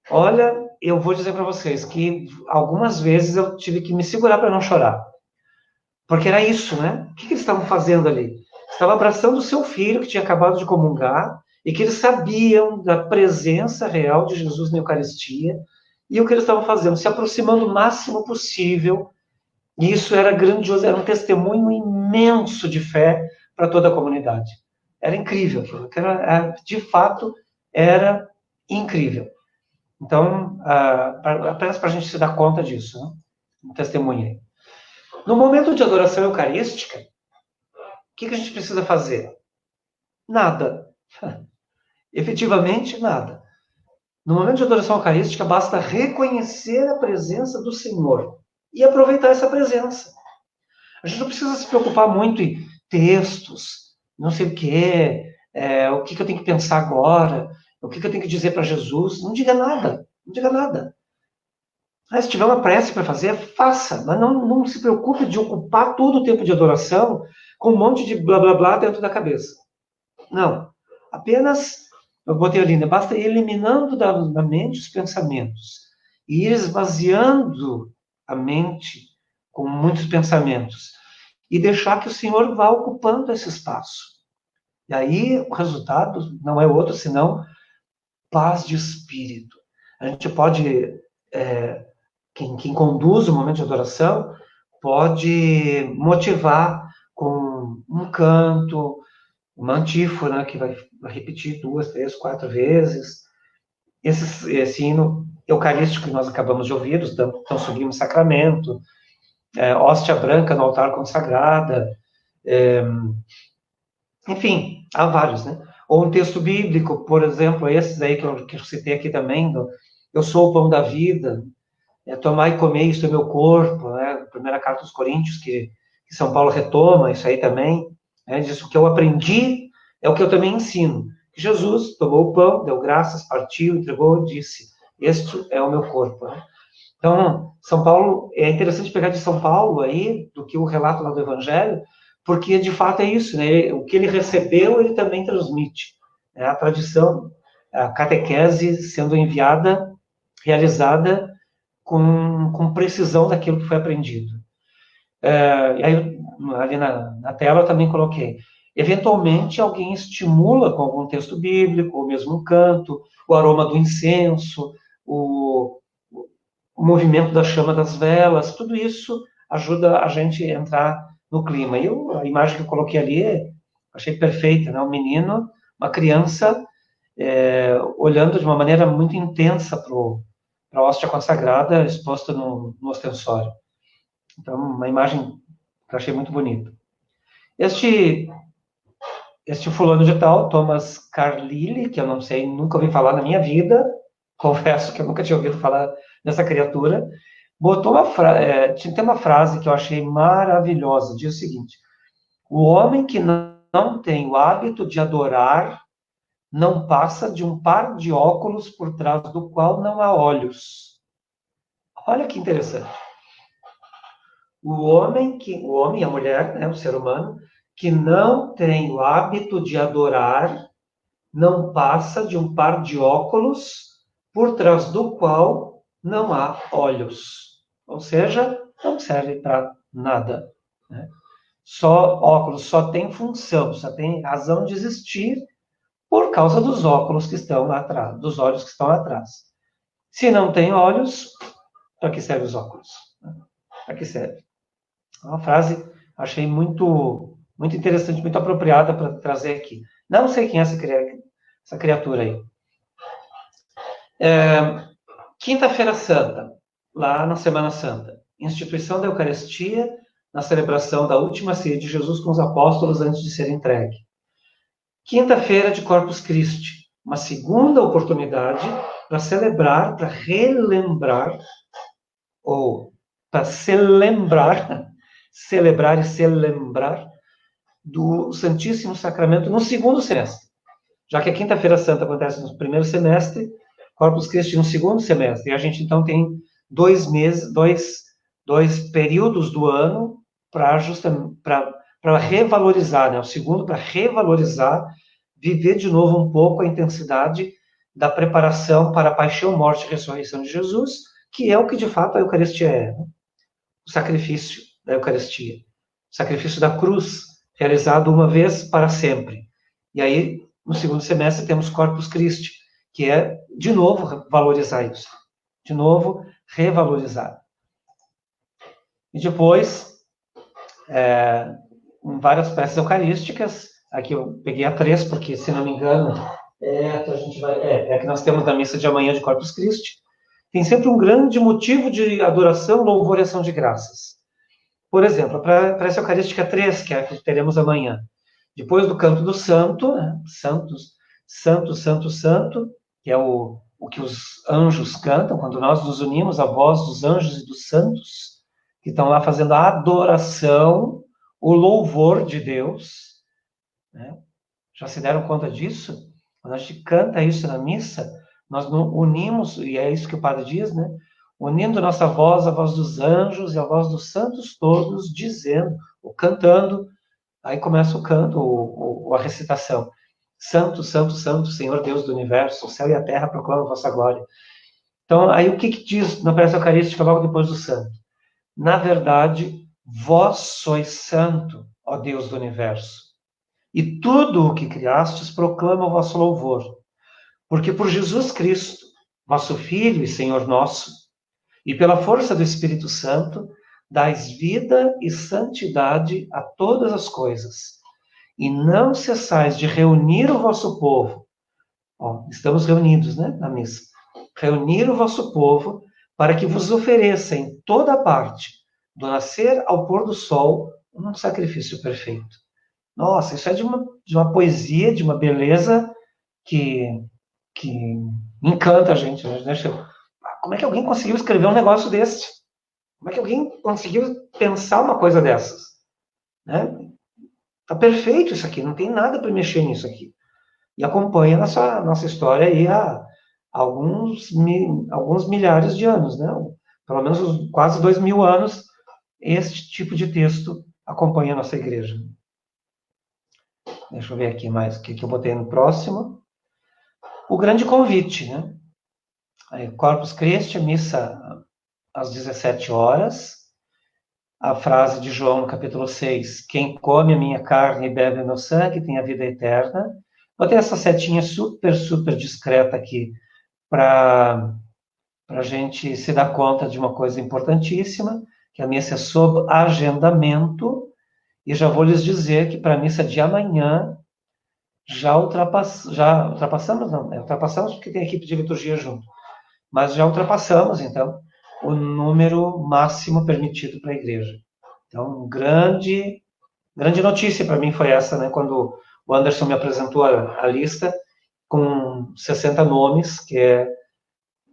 Olha, eu vou dizer para vocês que algumas vezes eu tive que me segurar para não chorar. Porque era isso, né? O que eles estavam fazendo ali? Estavam abraçando o seu filho que tinha acabado de comungar e que eles sabiam da presença real de Jesus na Eucaristia, e o que eles estavam fazendo? Se aproximando o máximo possível. E isso era grandioso, era um testemunho imenso de fé para toda a comunidade. Era incrível aquilo. De fato, era incrível. Então, apenas para a gente se dar conta disso, né? Um testemunho aí. No momento de adoração eucarística, o que a gente precisa fazer? Nada. Efetivamente, nada. No momento de adoração eucarística, basta reconhecer a presença do Senhor e aproveitar essa presença. A gente não precisa se preocupar muito em textos, não sei o quê, o que eu tenho que pensar agora, o que eu tenho que dizer para Jesus. Não diga nada, não diga nada. Se tiver uma prece para fazer, faça, mas não se preocupe de ocupar todo o tempo de adoração com um monte de blá blá blá dentro da cabeça. Não. Apenas, eu botei ali, né? Basta ir eliminando da mente os pensamentos e ir esvaziando a mente com muitos pensamentos e deixar que o Senhor vá ocupando esse espaço. E aí o resultado não é outro senão paz de espírito. A gente pode... Quem conduz o momento de adoração pode motivar com um canto, uma antífona que vai repetir 2, 3, 4 vezes. Esse hino eucarístico que nós acabamos de ouvir, tão sublime sacramento, hóstia branca no altar consagrada, enfim, há vários, né? Ou um texto bíblico, por exemplo, esses aí que eu citei aqui também, eu sou o pão da vida, tomar e comer, isto é meu corpo, né? Primeira carta aos Coríntios, que São Paulo retoma isso aí também, né? Diz: o que eu aprendi é o que eu também ensino. Que Jesus tomou o pão, deu graças, partiu, entregou, disse: este é o meu corpo. Né? Então, São Paulo, é interessante pegar de São Paulo aí, do que o relato lá do Evangelho, porque de fato é isso, né? O que ele recebeu, ele também transmite. É a tradição, a catequese sendo enviada, realizada com precisão daquilo que foi aprendido. E aí, ali na tela eu também coloquei. Eventualmente, alguém estimula com algum texto bíblico, ou mesmo um canto, o aroma do incenso, o movimento da chama das velas, tudo isso ajuda a gente a entrar no clima. E a imagem que eu coloquei ali, achei perfeita, né? Um menino, uma criança, olhando de uma maneira muito intensa para a hóstia consagrada exposta no ostensório. Então, uma imagem que eu achei muito bonita. Este fulano de tal, Thomas Carlyle, que eu não sei, nunca ouvi falar na minha vida, confesso que eu nunca tinha ouvido falar dessa criatura, botou tem uma frase que eu achei maravilhosa, diz o seguinte: o homem que não tem o hábito de adorar não passa de um par de óculos por trás do qual não há olhos. Olha que interessante. O homem e a mulher, né, o ser humano, que não tem o hábito de adorar, não passa de um par de óculos por trás do qual não há olhos. Ou seja, não serve para nada. Né? Só óculos só tem função, só tem razão de existir por causa dos óculos que estão lá atrás, dos olhos que estão lá atrás. Se não tem olhos, para que servem os óculos? Para que serve? Uma frase achei muito, muito interessante, muito apropriada para trazer aqui. Não sei quem é essa criatura aí. Quinta-feira Santa, lá na Semana Santa. Instituição da Eucaristia na celebração da última ceia de Jesus com os apóstolos antes de ser entregue. Quinta-feira de Corpus Christi, uma segunda oportunidade para celebrar, para relembrar, ou para celebrar e se lembrar do Santíssimo Sacramento no segundo semestre. Já que a Quinta-feira Santa acontece no primeiro semestre, Corpus Christi no segundo semestre. E a gente, então, tem 2 meses, dois períodos do ano para revalorizar, né? O segundo para revalorizar, viver de novo um pouco a intensidade da preparação para a paixão, morte e ressurreição de Jesus, que é o que de fato a Eucaristia é, né? O sacrifício da Eucaristia, o sacrifício da cruz, realizado uma vez para sempre. E aí, no segundo semestre, temos Corpus Christi, que é, de novo, valorizar isso. De novo, revalorizar. E depois, várias peças eucarísticas. Aqui eu peguei a 3, porque, se não me engano, a que nós temos na missa de amanhã de Corpus Christi. Tem sempre um grande motivo de adoração, louvor e ação de graças. Por exemplo, para essa Eucarística 3, que é a que teremos amanhã, depois do canto do santo, né? Santos, santo, santo, santo, que é o que os anjos cantam, quando nós nos unimos à voz dos anjos e dos santos, que estão lá fazendo a adoração, o louvor de Deus. Né? Já se deram conta disso? Quando a gente canta isso na missa, nós unimos, e é isso que o padre diz, né? Unindo nossa voz à voz dos anjos e à voz dos santos todos, dizendo, ou cantando, aí começa o canto, a recitação. Santo, santo, santo, Senhor Deus do universo, o céu e a terra proclamam a vossa glória. Então, aí o que diz na prece eucarística logo depois do santo? Na verdade, vós sois santo, ó Deus do universo, e tudo o que criastes proclama o vosso louvor, porque por Jesus Cristo, vosso Filho e Senhor nosso, e pela força do Espírito Santo, dais vida e santidade a todas as coisas, e não cessais de reunir o vosso povo. Estamos reunidos, né, na missa. Reunir o vosso povo para que vos ofereça em toda parte, do nascer ao pôr do sol, um sacrifício perfeito. Nossa, isso é de uma poesia, de uma beleza que encanta a gente. Né? Como é que alguém conseguiu escrever um negócio desse? Como é que alguém conseguiu pensar uma coisa dessas? Né? Tá perfeito isso aqui, não tem nada para mexer nisso aqui. E acompanha nossa história aí há alguns milhares de anos, né? Pelo menos quase 2000 anos, este tipo de texto acompanha a nossa igreja. Deixa eu ver aqui mais o que eu botei no próximo. O grande convite, né? Corpus Christi, missa às 17 horas. A frase de João, no capítulo 6, quem come a minha carne e bebe o meu sangue tem a vida eterna. Botei essa setinha super, super discreta aqui para a gente se dar conta de uma coisa importantíssima, que a missa é sob agendamento, e já vou lhes dizer que para a missa de amanhã já ultrapassamos, não, ultrapassamos porque tem equipe de liturgia junto, mas já ultrapassamos, então, o número máximo permitido para a igreja. Então, grande notícia para mim foi essa, né, quando o Anderson me apresentou a lista com 60 nomes, que é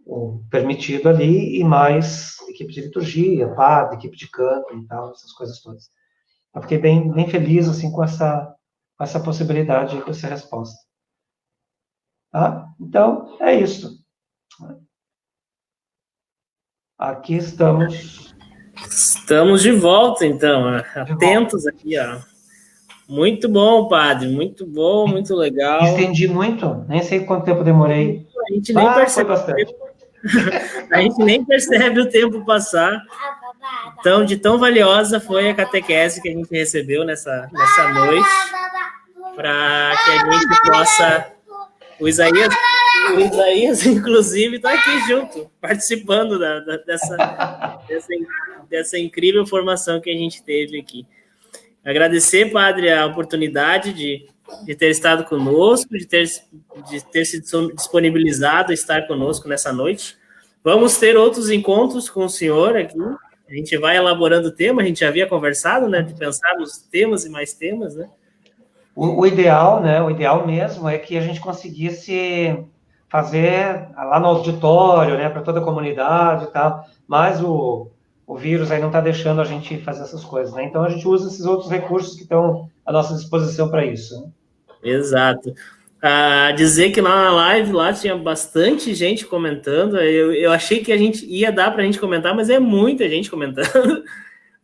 o permitido ali, e mais equipe de liturgia, padre, equipe de canto e tal, essas coisas todas. Eu fiquei bem feliz assim, com essa possibilidade, com essa resposta. Tá? Então, é isso. Aqui estamos. Estamos de volta, então, atentos aqui, ó. Muito bom, padre, muito bom, muito legal. Estendi muito, nem sei quanto tempo demorei. A gente nem percebe. Foi bastante. A gente nem percebe o tempo passar. Então, de tão valiosa foi a catequese que a gente recebeu nessa noite, para que a gente possa... O Isaías, inclusive, está aqui junto, participando dessa incrível formação que a gente teve aqui. Agradecer, padre, a oportunidade de ter estado conosco, de ter se disponibilizado a estar conosco nessa noite. Vamos ter outros encontros com o senhor aqui. A gente vai elaborando o tema, a gente já havia conversado, né, de pensar nos temas e mais temas, né? O ideal, né? O ideal mesmo é que a gente conseguisse fazer lá no auditório, né, para toda a comunidade e tal. Mas o vírus aí não está deixando a gente fazer essas coisas, né? Então a gente usa esses outros recursos que estão à nossa disposição para isso. Né? Exato. Dizer que lá na live lá tinha bastante gente comentando. Eu achei que a gente ia dar para a gente comentar, mas é muita gente comentando.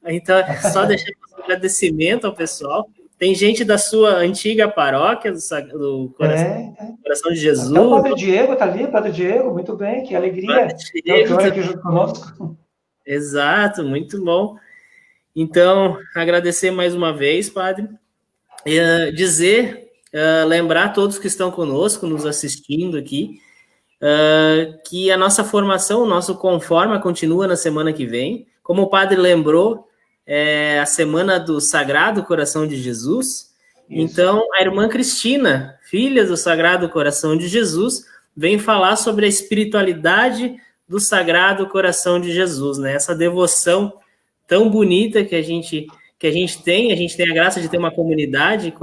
Então, só deixar um agradecimento ao pessoal. Tem gente da sua antiga paróquia, do Coração de Jesus. Até o Padre Diego está ali, Padre Diego, muito bem, que alegria ter o senhor aqui junto conosco. Exato, muito bom. Então, agradecer mais uma vez, padre. Lembrar a todos que estão conosco, nos assistindo aqui, que a nossa formação, o nosso Conforma continua na semana que vem. Como o padre lembrou, é a semana do Sagrado Coração de Jesus. Isso. Então, a irmã Cristina, filha do Sagrado Coração de Jesus, vem falar sobre a espiritualidade do Sagrado Coração de Jesus, né? Essa devoção tão bonita que a gente tem a graça de ter uma comunidade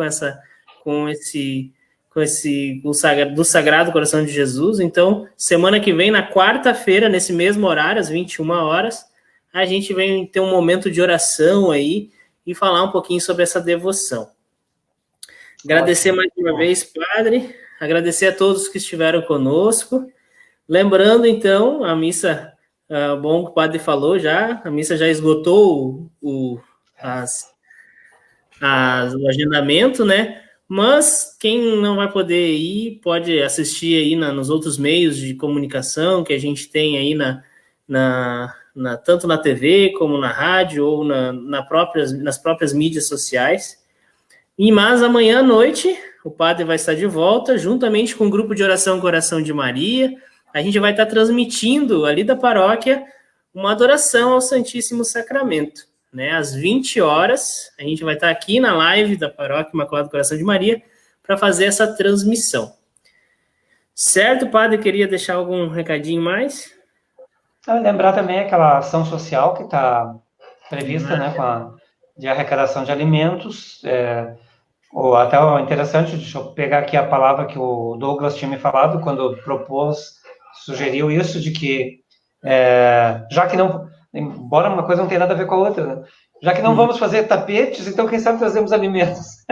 do Sagrado Coração de Jesus. Então, semana que vem, na quarta-feira, nesse mesmo horário, às 21 horas, a gente vem ter um momento de oração aí e falar um pouquinho sobre essa devoção. Agradecer mais uma vez, padre, agradecer a todos que estiveram conosco. Lembrando, então, a missa, bom que o padre falou já, a missa já esgotou o agendamento, né? Mas quem não vai poder ir, pode assistir aí nos outros meios de comunicação que a gente tem aí tanto na TV como na rádio ou nas próprias mídias sociais. Mas amanhã à noite o padre vai estar de volta, juntamente com o grupo de oração Coração de Maria. A gente vai estar transmitindo ali da paróquia uma adoração ao Santíssimo Sacramento, né? Às 20 horas, a gente vai estar aqui na live da Paróquia Imaculado Coração de Maria para fazer essa transmissão. Certo, padre? Queria deixar algum recadinho mais? Lembrar também aquela ação social que está prevista, né, de arrecadação de alimentos. Ou até interessante, deixa eu pegar aqui a palavra que o Douglas tinha me falado quando sugeriu isso, de que, já que não, embora uma coisa não tenha nada a ver com a outra, né? Já que não vamos fazer tapetes, então quem sabe trazemos alimentos.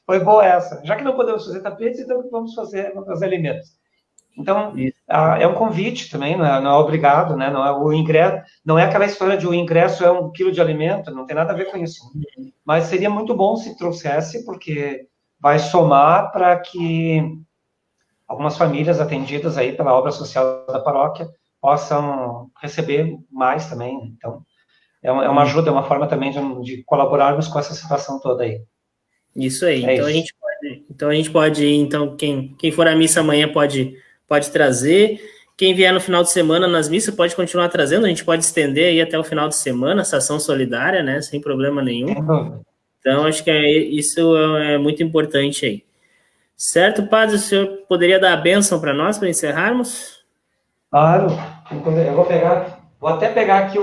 Foi boa essa. Já que não podemos fazer tapetes, então vamos fazer alimentos. Então, é um convite também, não é obrigado, né? Não é o ingresso, não é aquela história de o ingresso é 1 quilo de alimento, não tem nada a ver com isso. Mas seria muito bom se trouxesse, porque vai somar para que algumas famílias atendidas aí pela obra social da paróquia possam receber mais também. Então, é uma ajuda, é uma forma também de colaborarmos com essa situação toda aí. Isso aí. Então a gente pode, então quem for à missa amanhã pode trazer. Quem vier no final de semana nas missas pode continuar trazendo. A gente pode estender aí até o final de semana essa ação solidária, né? Sem problema nenhum. Então acho que isso é muito importante aí. Certo, padre? O senhor poderia dar a bênção para nós para encerrarmos? Claro. Eu vou até pegar aqui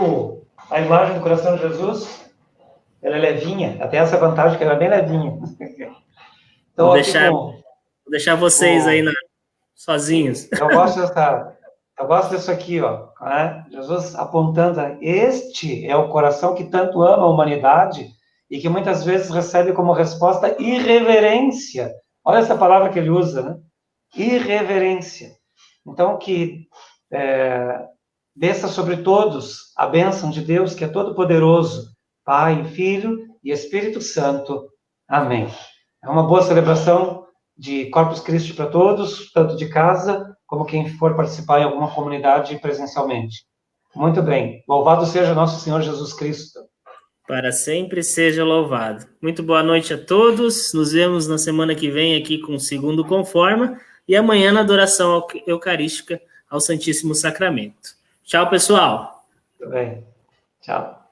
a imagem do coração de Jesus. Ela é levinha, até essa vantagem que ela é bem levinha. Então, vou deixar vocês aí sozinhos. Eu gosto disso aqui, ó, né? Jesus apontando, este é o coração que tanto ama a humanidade e que muitas vezes recebe como resposta irreverência. Olha essa palavra que ele usa, né? Irreverência. Então, que desça sobre todos a bênção de Deus, que é todo-poderoso, Pai, Filho e Espírito Santo. Amém. É uma boa celebração de Corpus Christi para todos, tanto de casa como quem for participar em alguma comunidade presencialmente. Muito bem. Louvado seja nosso Senhor Jesus Cristo. Para sempre seja louvado. Muito boa noite a todos. Nos vemos na semana que vem aqui com o segundo Conforma e amanhã na adoração eucarística ao Santíssimo Sacramento. Tchau, pessoal. Muito bem. Tchau.